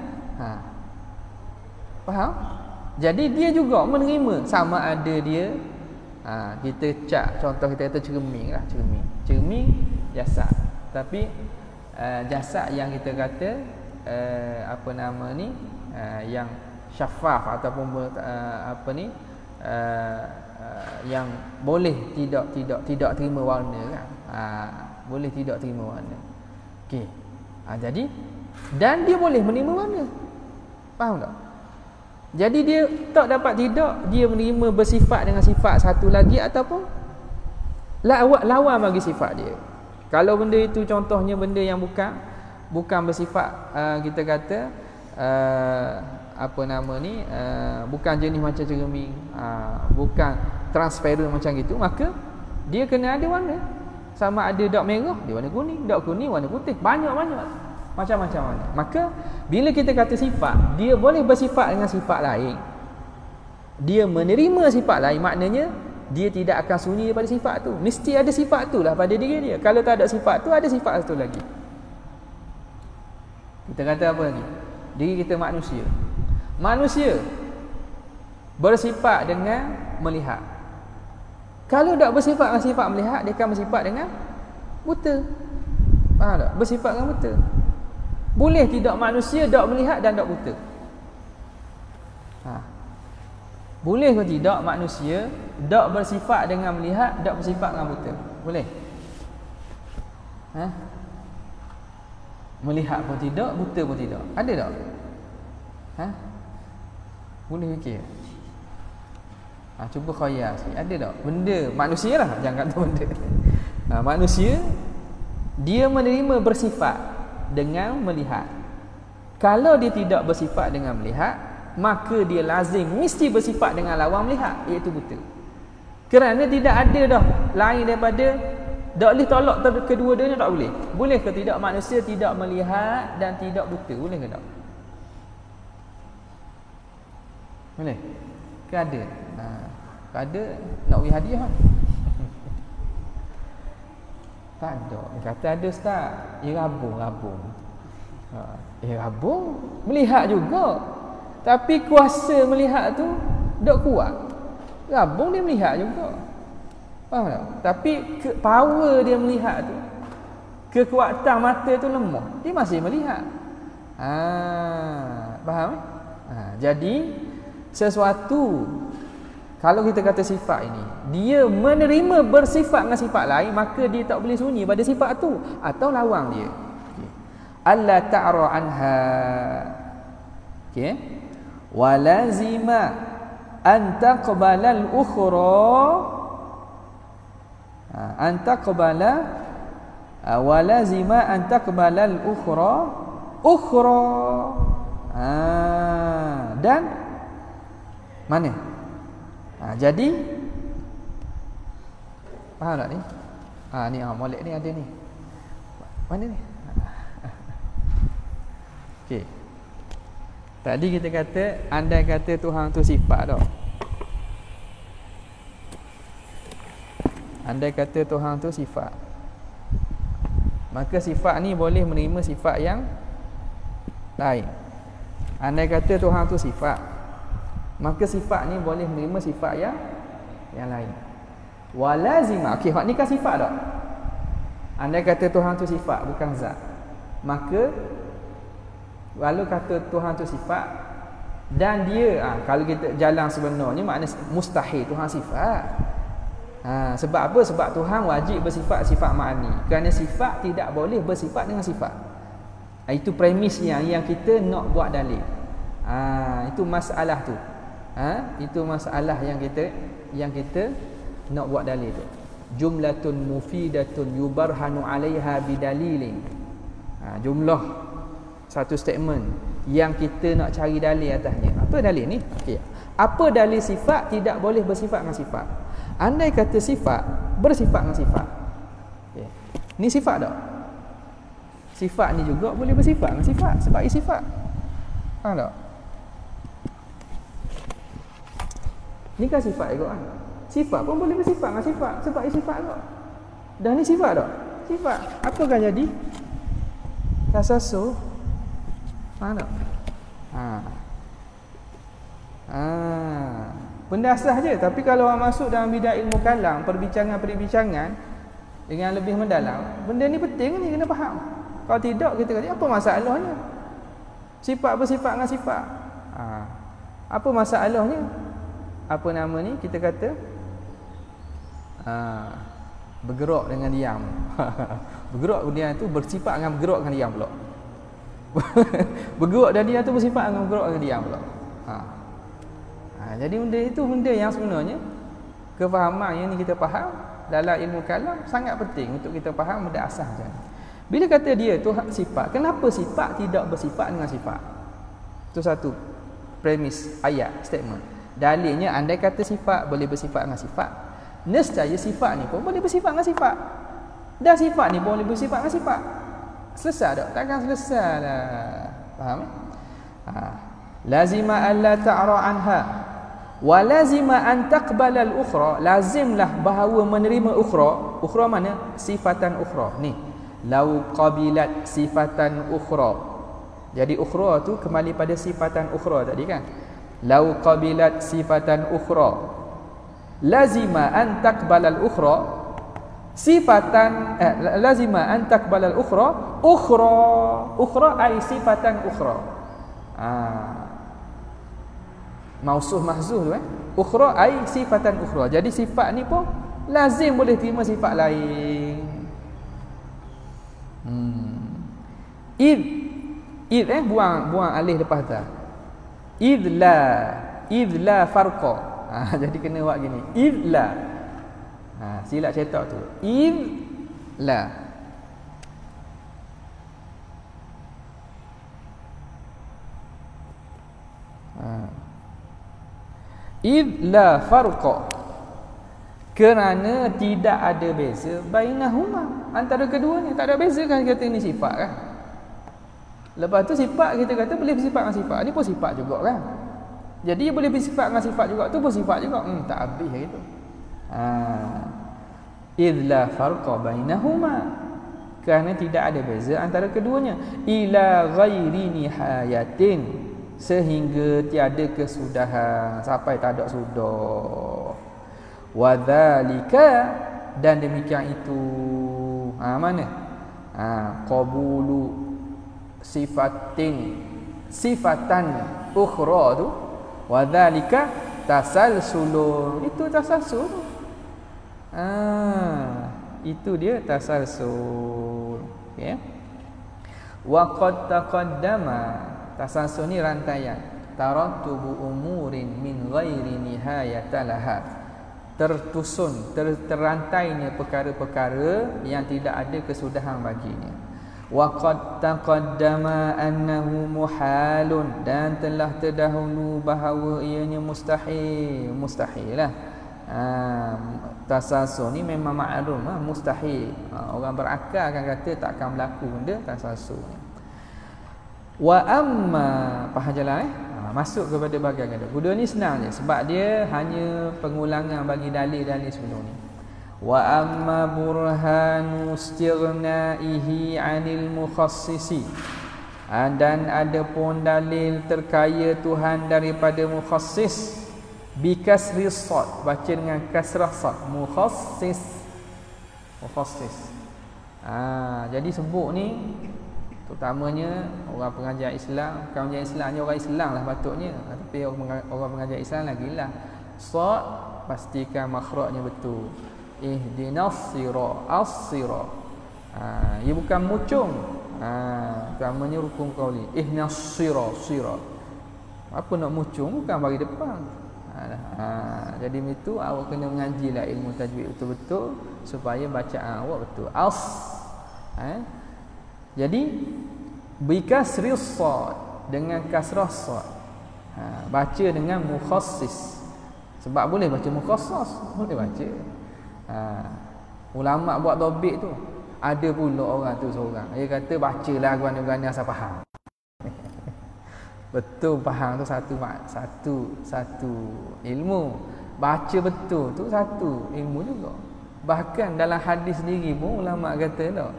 Faham? Jadi dia juga menerima, sama ada dia kita cak, contoh kita kata cermin lah, cermin jasad. Tapi jasad yang kita kata apa nama ni, yang syafaf ataupun yang boleh tidak terima warna kan. Boleh tidak terima warna. Okey. Jadi dan dia boleh menerima warna. Faham tak? Jadi dia tak dapat tidak dia menerima bersifat dengan sifat satu lagi ataupun lawan bagi sifat dia. Kalau benda itu contohnya benda yang bukan bersifat kita kata apa nama ni, bukan jenis macam cermin, bukan transparent macam gitu, maka dia kena ada warna. Sama ada dak merah, dia warna kuning, dak kuning warna putih, banyak-banyak macam-macam warna. Maka bila kita kata sifat, dia boleh bersifat dengan sifat lain, dia menerima sifat lain, maknanya dia tidak akan sunyi daripada sifat tu. Mesti ada sifat tu lah pada diri dia. Kalau tak ada sifat tu, ada sifat satu lagi. Kita kata apa lagi? Diri kita manusia. Manusia bersifat dengan melihat. Kalau tak bersifat dengan sifat melihat, dia akan bersifat dengan buta. Faham tak? Bersifat dengan buta. Boleh tidak manusia tak melihat dan tak buta? Boleh ke tidak manusia tak bersifat dengan melihat, tak bersifat dengan buta? Boleh? Melihat pun tidak, buta pun tidak. Ada tak? Boleh fikir? Cuba khayal sikit. Ada tak? Benda manusia lah, jangan kata benda. Manusia dia menerima bersifat dengan melihat. Kalau dia tidak bersifat dengan melihat, maka dia lazim mesti bersifat dengan lawan melihat, iaitu buta. Kerana tidak ada dah lain daripada, tak boleh tolak kedua-duanya, tak boleh. Boleh ke tidak manusia tidak melihat dan tidak buta? Boleh ke tak? Boleh? Ke ada? Ada nak bagi hadiah kan? Tak ada. Dia kata ada ustaz. Rabung. Rabung melihat juga. Tapi kuasa melihat tu tak kuat. Rabung dia melihat juga. Faham tak? Tapi power dia melihat tu, kekuatan mata tu lemah. Dia masih melihat. Faham? Jadi sesuatu, kalau kita kata sifat ini, dia menerima bersifat dengan sifat lain, maka dia tak boleh sunyi pada sifat tu atau lawang dia. Alla ta'ra anha. Okey. Wa lazima an taqbala al-ukhra. Antaqbala wa lazima antaqbala al-ukhra ukhra. Dan mana? Jadi faham tak ni? Ni molek ni ada ni. Mana ni? Okey. Tadi kita kata andai kata Tuhan tu sifat tak? Andai kata Tuhan tu sifat, maka sifat ni boleh menerima sifat yang lain. Andai kata Tuhan tu sifat, maka sifat ni boleh menerima sifat yang lain. Walazima, okey, hak ni kan sifat tak? Andai kata Tuhan tu sifat bukan zat, maka walau kata Tuhan tu sifat dan dia kalau kita jalan sebenarnya makna mustahil Tuhan sifat. Sebab apa? Sebab Tuhan wajib bersifat sifat ma'ani. Kerana sifat tidak boleh bersifat dengan sifat. Itu premisnya yang kita nak buat dalil. Itu masalah tu. Itu masalah yang kita nak buat dalil tu. Jumlatun mufidatun yubarhanu 'alaiha bidalilin. Jumlah satu statement yang kita nak cari dalil atasnya. Apa dalil ni? Okey. Apa dalil sifat tidak boleh bersifat dengan sifat? Andai kata sifat bersifat dengan sifat. Okay. Ni sifat tak? Sifat ni juga boleh bersifat dengan sifat sebab ia sifat. Faham tak? Ni kan sifat juga kan? Sifat pun boleh bersifat dengan sifat sebab ia sifat juga. Dah ni sifat tak? Sifat. Apa kan jadi? Tasasul. Faham tak? Benda asas je. Tapi kalau orang masuk dalam bidang ilmu kalam, perbincangan-perbincangan dengan lebih mendalam, benda ni penting ni kena faham. Kalau tidak kita kata apa masalahnya? Sifat bersifat dengan sifat. Apa masalahnya? Apa nama ni? Kita kata bergerak dengan diam. Bergerak dengan diam tu bersifat dengan bergerak dengan diam pula. Bergerak dan diam tu bersifat dengan bergerak dengan diam pula. Jadi benda itu benda yang sebenarnya kefahaman yang ni kita faham dalam ilmu kalam sangat penting untuk kita faham benda asas macam ni. Bila kata dia Tuhan sifat, kenapa sifat tidak bersifat dengan sifat? Itu satu premis ayat statement. Dalilnya andai kata sifat boleh bersifat dengan sifat, nescaya sifat ni pun boleh bersifat dengan sifat. Dan sifat ni pun boleh bersifat dengan sifat. Selesai tak? Takkan selesai dah. Faham? Lazima alla ta'ra anha wa lazima an taqbala al-ukhra. Lazimlah bahawa menerima ukhra. Ukhra mana? Sifatan ukhra. Ni. Lau qabilat sifatan ukhra. Jadi ukhra tu kembali pada sifatan ukhra tadi kan? Lau qabilat sifatan ukhra. Lazima an taqbala al-ukhra sifatan lazima an taqbala al-ukhra ukhra ay sifatan ukhra. Mausuh mahzuh tu ukhra ai sifatan ukhra. Jadi sifat ni pun lazim boleh terima sifat lain. Id buang alif lepas ta. Idla farqa. Jadi kena buat gini. Idla. Silap cetak tu. Idla. Idla farqa, kerana tidak ada beza bainahuma, antara keduanya tak ada beza kan, kata ini sifat kan. Lepas tu sifat kita kata boleh bersifat dengan sifat, ni pun sifat juga kan. Jadi boleh bersifat dengan sifat juga, tu pun sifat juga. Tak habis gitu. Idla farqa bainahuma, kerana tidak ada beza antara keduanya. Ila ghairi nihayatin, sehingga tiada kesudahan, sampai tak ada sudah. Wadzalika, dan demikian itu mana? Qabulu sifatan ukhra tu, wadzalika tasalsul, itu tasalsul. Itu dia tasalsul. Okay. Wa qad taqaddama, tasalsul ni rantaian. Tarattubu umurin min ghairi nihayata laha. tertusun, terrantainya perkara-perkara yang tidak ada kesudahan baginya. Wa qad taqaddama annahu muhalun, dan telah terdahulu bahawa ianya mustahil lah. Tasasul ni memang maklum mustahil. Orang berakal akan kata tak akan berlaku benda tasasul ni. Wa amma pahajalah masuk kepada bahagian kedua. Kedua ni senang je sebab dia hanya pengulangan bagi dalil-dalil sebelum ni. Wa amma burhanu istighnaihi 'anil mukhassisi, dan ada pun dalil terkaya Tuhan daripada mukhassis bi kasri sad, baca dengan kasrah sad, mukhassis. Jadi sebut ni terutamanya orang pengajar Islam, bukan pengajar Islam, orang Islam lah patutnya, tapi orang pengajar Islam lagi lah. Sad pastikan makhrajnya betul. Ihdinas sirah. Ia bukan mucung. Terutamanya rukun qauli. Ihdinas sirah. Apa nak mucung bukan bagi depan. Jadi itu awak kena mengaji lah ilmu tajwid betul-betul supaya bacaan awak betul. Jadi bikasri sad, dengan kasrah sad. Baca dengan mukhassis. Sebab boleh baca mukhassas, boleh baca. Ulama buat dobit tu, ada pula orang tu seorang, dia kata bacalah guna-guna asal faham. Betul, faham tu satu ilmu. Baca betul tu satu ilmu juga. Bahkan dalam hadis sendiri pun ulama kata tak,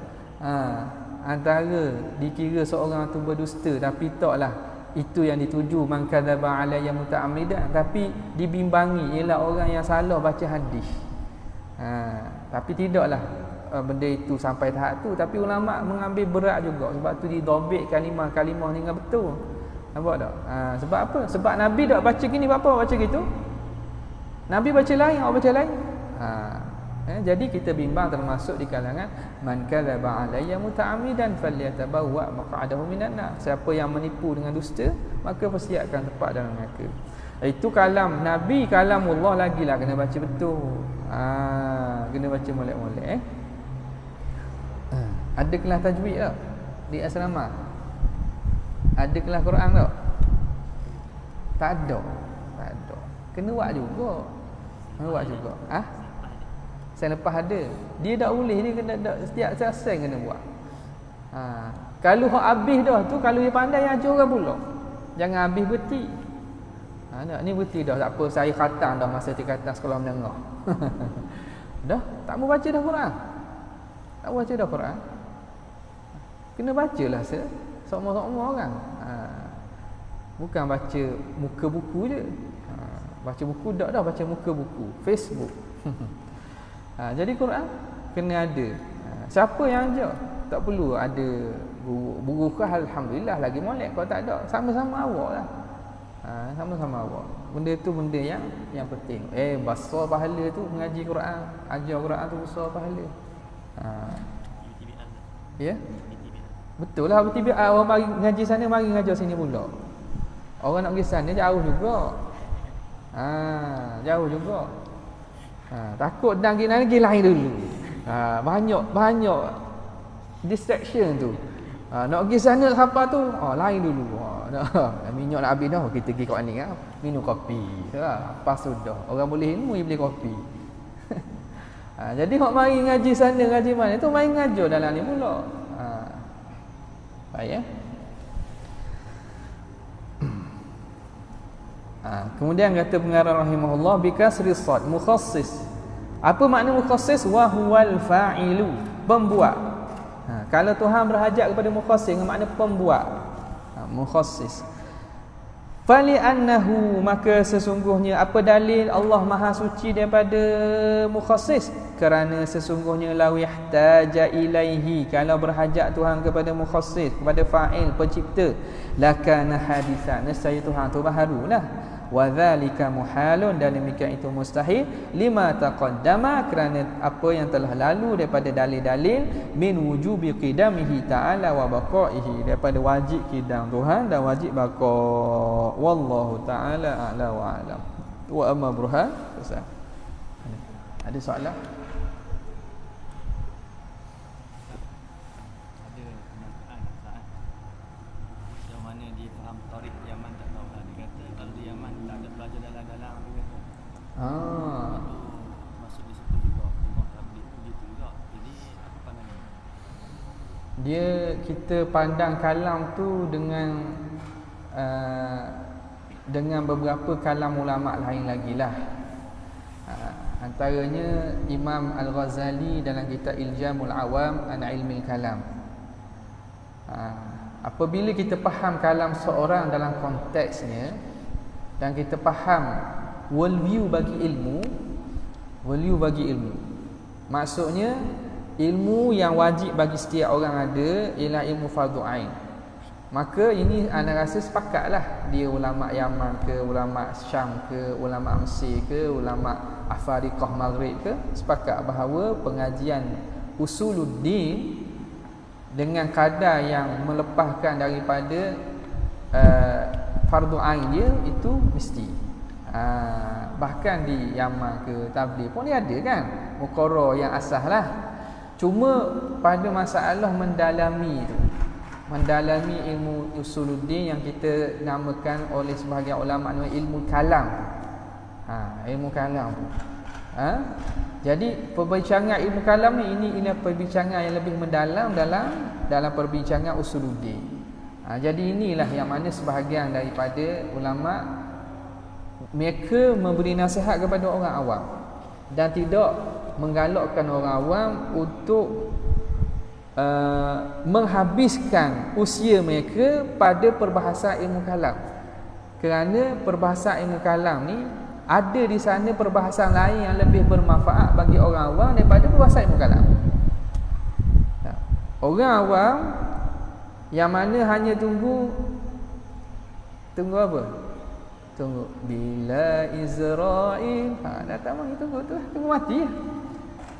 antara dikira seorang tu berdusta, tapi taklah itu yang dituju man kadzaba alayya muta'ammidan, tapi dibimbangi ialah orang yang salah baca hadis. Tapi tidaklah benda itu sampai tahap tu, tapi ulama mengambil berat juga, sebab tu didobit kalimah-kalimah ni dengan betul. Nampak tak? Sebab apa? Sebab Nabi tak baca gini, apa baca gitu? Nabi baca lain, awak baca lain. Jadi kita bimbang termasuk di kalangan man kadzaba alayya muta'ammidan falyatabawwa maq'adahu minan nar. Siapa yang menipu dengan dusta, maka pasti akan tempat dalam neraka. Itu kalam Nabi, kalamullah lagilah kena baca betul. Kena baca molek-molek. Ada kelas tajwid tak di asrama? Ada kelas Quran tak? Tak ada. Kena buat juga. Saya lepas ada. Dia tak boleh, dia kena setiap session kena buat. Kalau hak habis dah tu, kalau dia pandai ajar orang pula. Jangan habis berhenti. Ni berhenti dah, tak apa, saya khatam dah masa saya khatam sekolah menengah. Dah, tak mau baca dah Quran. Tak mau baca dah Quran. Kena bacalah sama-sama orang. Bukan baca muka buku je. Baca buku tak dah, baca muka buku, Facebook. Jadi Quran kena ada. Siapa yang ajar? Tak perlu ada guru kah, alhamdulillah lagi molek. Kalau tak ada, sama-sama awak lah. Sama-sama awak. Benda tu benda yang penting. Besar pahala tu mengaji Quran, ajar Quran tu besar pahala. Ya? Betul lah, betul. Orang mari ngaji sana, mari ngajar sini pula. Orang nak pergi sana jauh juga. Jauh juga. Takut dan pergi lain dulu. Banyak distraction tu. Nak pergi sana siapa tu? Lain dulu. Minyak nak habis dah, kita pergi kat ni kan. Minum kopi. Pas sudah. Orang boleh ilmu, dia beli kopi. Jadi hok mari ngaji sana, ngaji mana tu, mari ngajar dalam ni pula. Baik ya. Kemudian kata pengarang rahimahullah bikasri sad mukhassis. Apa makna mukhassis? Wa huwal fa'ilu, pembuat. Kalau Tuhan berhajat kepada mukhassis dengan makna pembuat. Mukhassis. Fali annahu, maka sesungguhnya apa dalil Allah Maha Suci daripada mukhassis? Kerana sesungguhnya law ihtaja ilaihi, kalau berhajat Tuhan kepada mukhassis, kepada fa'il pencipta, lakana hadisan, nescaya Tuhan tu baharulah. Wa dzalika muhalun, dan demikian itu mustahil, lima taqaddama, kerana apa yang telah lalu daripada dalil-dalil min wujubi qidamihi ta'ala wa baqaihi, daripada wajib qidam Tuhan dan wajib baqa. Wallahu ta'ala a'la wa a'lam. Wa amma burhan Ada soalan? Ada kenyataan saat yang mana dia faham tarikh Yaman tak tahu lah. Dia kata kalau di Yaman tak ada pelajar dalam-dalam dia kata. Itu masuk di situ juga. Memang tak begitu juga. Jadi apa pandangan? Dia kita pandang kalam tu dengan beberapa kalam ulama lain lagi lah. Antaranya Imam Al-Ghazali dalam kitab Iljamul Awam an Ilmil Kalam. Apabila kita faham kalam seorang dalam konteksnya dan kita faham worldview bagi ilmu, maksudnya ilmu yang wajib bagi setiap orang ada ialah ilmu fardu ain. Maka ini anda rasa sepakatlah dia ulama Yaman ke, ulama Syam ke, ulama Mesir ke, ulama Afrikah Maghrib ke, sepakat bahawa pengajian usuluddin dengan kadar yang melepaskan daripada fardu ain dia itu mesti. Bahkan di Yaman ke Tabligh pun dia ada kan muqarrar yang asah lah. Cuma pada masalah mendalami ilmu usuluddin yang kita namakan oleh sebahagian ulama ilmu kalam. Ilmu kalam. Jadi perbincangan ilmu kalam ni ini perbincangan yang lebih mendalam dalam perbincangan usuluddin. Jadi inilah yang mana sebahagian daripada ulama mereka memberi nasihat kepada orang awam dan tidak menggalakkan orang awam untuk menghabiskan usia mereka pada perbahasan ilmu kalam. Kerana perbahasan ilmu kalam ni ada di sana perbahasan lain yang lebih bermanfaat bagi orang awam daripada perbahasan ilmu kalam. Orang awam yang mana hanya tunggu apa? Tunggu bila Israel datang mari tunggu mati.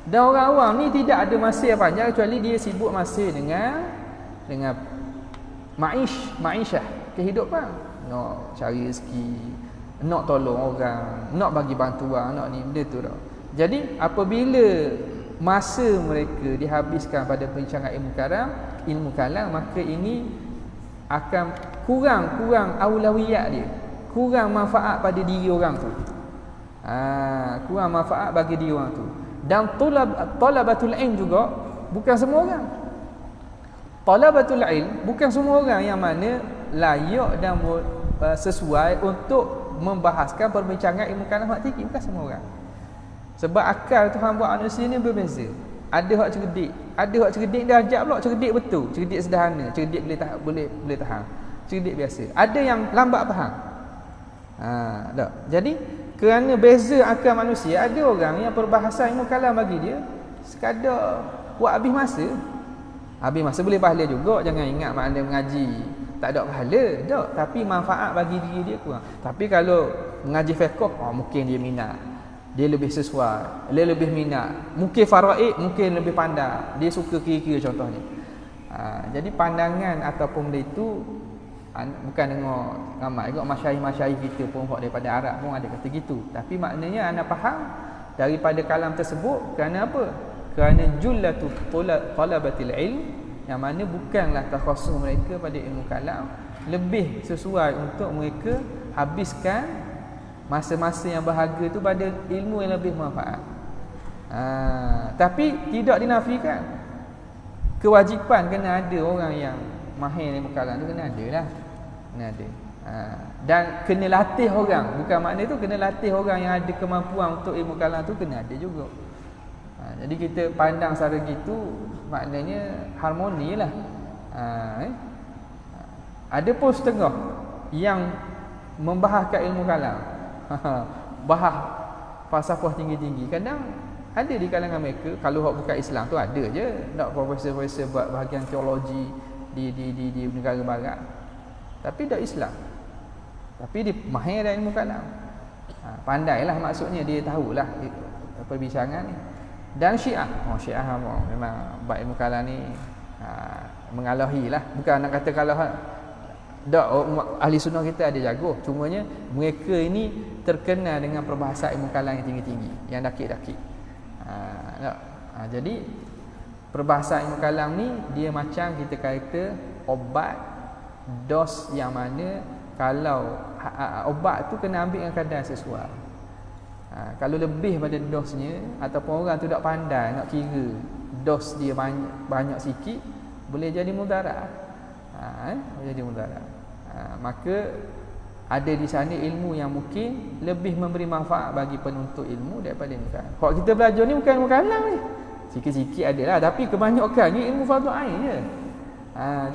Dan orang awam ni tidak ada masa yang panjang kecuali dia sibuk masa dengan ma'isyah, kehidupan. Nak cari rezeki, nak tolong orang, nak bagi bantuan, nak ni benda tu dah. Jadi apabila masa mereka dihabiskan pada perbincangan ilmu kalam, maka ini akan kurang aulawiyat dia. Kurang manfaat pada diri orang tu. Kurang manfaat bagi diri orang tu. Dan talabatul ilm juga bukan semua orang. Talabatul ilm bukan semua orang yang mana layak dan sesuai untuk membahaskan perbincangan ilmu kalam hak tinggi, bukan semua orang. Sebab akal Tuhan buat manusia ni berbeza. Ada hak cerdik dia ajak pula cerdik betul, cerdik sederhana, cerdik boleh tahan. Cerdik biasa. Ada yang lambat faham. Jadi kerana beza akal manusia, ada orang yang perbahasan ilmu kalam bagi dia sekadar buat habis masa. Habis masa boleh pahala juga, jangan ingat makna mengaji tak ada pahala, tak, tapi manfaat bagi diri dia kurang. Tapi kalau mengaji fiqh, mungkin dia minat. Dia lebih sesuai, dia lebih minat. Mungkin faraid, mungkin lebih pandai. Dia suka kira-kira contohnya. Jadi pandangan ataupun benda itu bukan dengar ramai juga masyayikh kita pun daripada Arab pun ada kata gitu. Tapi maknanya anda faham daripada kalam tersebut kerana apa? Kerana jullatu talabatil ilm, yang mana bukanlah takhasus mereka pada ilmu kalam, lebih sesuai untuk mereka habiskan masa-masa yang berharga tu pada ilmu yang lebih manfaat. Tapi tidak dinafikan kewajipan kena ada orang yang mahir ilmu kalam tu, kena ada lah. Kena ada. Dan kena latih orang. Bukan makna tu kena latih orang yang ada kemampuan untuk ilmu kalam tu, kena ada juga. Jadi kita pandang secara gitu, maknanya harmoni lah. Ada pun setengah yang membahaskan ilmu kalam, bahas falsafah tinggi-tinggi. Kadang ada di kalangan mereka, kalau hak bukan Islam tu ada je, nak profesor-profesor buat bahagian teologi di negara barat. Tapi tak Islam. Tapi dia mahir dalam ilmu kalam. Pandailah, maksudnya dia tahulah perbincangan ni. Dan Syiah, Syiah memang bab ilmu kalam ni mengalahi lah. Bukan nak kata kalah. Tak, ahli sunnah kita ada jago. Cumanya mereka ini terkenal dengan perbahasan ilmu kalam yang tinggi-tinggi, yang dakik-dakik. Jadi perbahasan ilmu kalam ni dia macam kita kata obat dos yang mana kalau obat tu kena ambil dengan kadar sesuai. Kalau lebih pada dosnya ataupun orang tu tak pandai nak kira dos dia banyak sikit, boleh jadi mudarat. Boleh jadi mudarat. Maka ada di sana ilmu yang mungkin lebih memberi manfaat bagi penuntut ilmu daripada ilmu kalam. Kalau kita belajar ni bukan ilmu kalam ni. Sikit-sikit adalah, tapi kebanyakannya ilmu fardu ain je.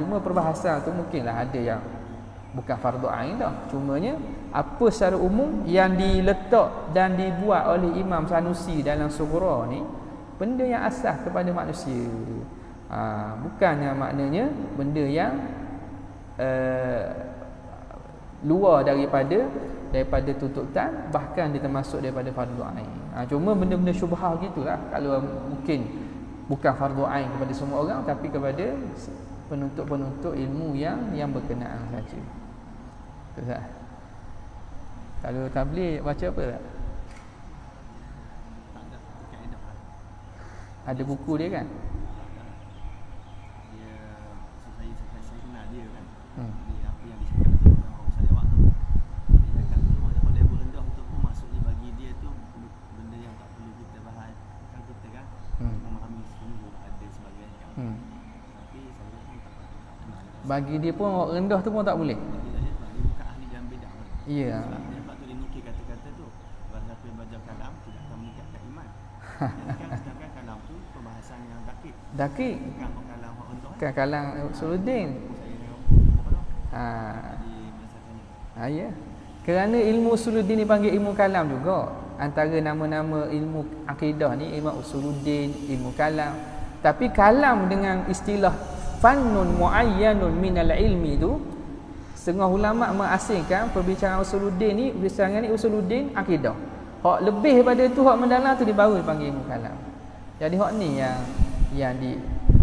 Cuma perbahasan tu mungkinlah ada yang bukan fardu ain dah. Cumanya apa secara umum yang diletak dan dibuat oleh Imam Sanusi dalam Sughra ni benda yang asas kepada manusia. Bukannya maknanya benda yang luar daripada tuntutan, bahkan dia termasuk daripada fardu ain. Cuma benda-benda syubhah gitulah, kalau mungkin bukan fardu ain kepada semua orang, tapi kepada penuntut-penuntut ilmu yang berkenaan saja. Betul tak? Kalau tabligh baca apa tak? Ada buku dia kan? Saya kenal dia kan. Dia apa yang disebut tu saya jawab tu. Dia cakap tu level rendah tu pun maksudnya bagi dia tu benda yang tak perlu kita bahas kan kita kan. Memahami sungguh ada sebagainya kan. Tapi saya pun tak kenal. Bagi dia pun orang rendah tu pun tak boleh. Dia bukan ahli dalam bidang. Ya. Sebab tu dia nukil kata-kata tu. Kalau siapa yang belajar kalam tidak akan meningkatkan iman. Sedangkan kalam tu perbahasan yang dakik. Dakik. Bukan kalam hak rendah. Bukan kalam Usuluddin. Ya. Kerana ilmu Usuluddin dipanggil ilmu kalam juga. Antara nama-nama ilmu akidah ni ilmu Usuluddin, ilmu kalam. Tapi kalam dengan istilah fannun muayyanun minal ilmi tu, setengah ulama mengasingkan perbicaraan Usuluddin ni, perbicaraan ni Usuluddin akidah. Hak lebih daripada tu, hak mendalam tu baru dipanggil ilmu kalam. Jadi hak ni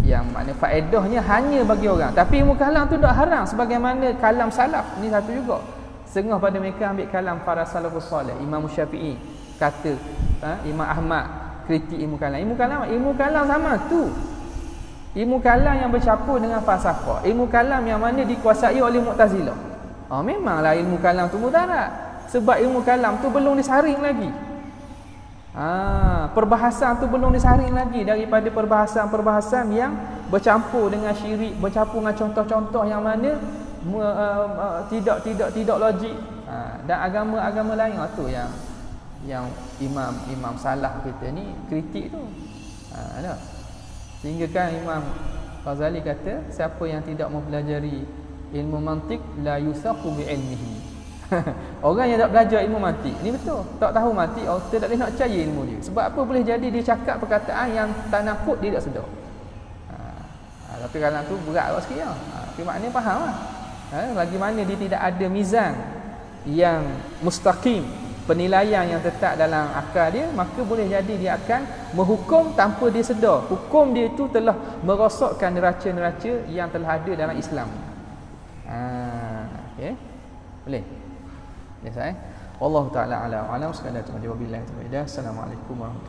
yang makna faedahnya hanya bagi orang. Tapi ilmu kalam tu tak haram sebagaimana kalam salaf ni satu juga. Setengah pada mereka ambil kalam para salafus soleh. Imam Syafi'i kata, Imam Ahmad kritik ilmu kalam. Ilmu kalam sama tu. Ilmu kalam yang bercampur dengan falsafah. Ilmu kalam yang mana dikuasai oleh Mu'tazilah. Memanglah ilmu kalam tu mudarat. Sebab ilmu kalam tu belum disaring lagi. Perbahasan tu belum disaring lagi daripada perbahasan-perbahasan yang bercampur dengan syirik, bercampur dengan contoh-contoh yang mana tidak logik. Dan agama-agama lain tu yang imam salaf kita ni kritik tu. Sehingga kan Imam Ghazali kata, siapa yang tidak mempelajari ilmu mantik la yusaqu bi ilmihi. Orang yang tak belajar ilmu mantik ni betul, tak tahu mantik, kita tak boleh nak percaya ilmu dia. Sebab apa? Boleh jadi dia cakap perkataan yang tanakut dia tak sedar. Tapi kalau tu berat sikit lah. Tapi maknanya faham lah. Bagi mana dia tidak ada mizan yang mustaqim, penilaian yang tetap dalam akal dia, maka boleh jadi dia akan menghukum tanpa dia sedar. Hukum dia itu telah merosakkan neraca-neraca yang telah ada dalam Islam. Okey. Boleh? Yes, Wallahu taala alam. Sekadar tu. Wabillahi taufiq. Assalamualaikum warahmatullahi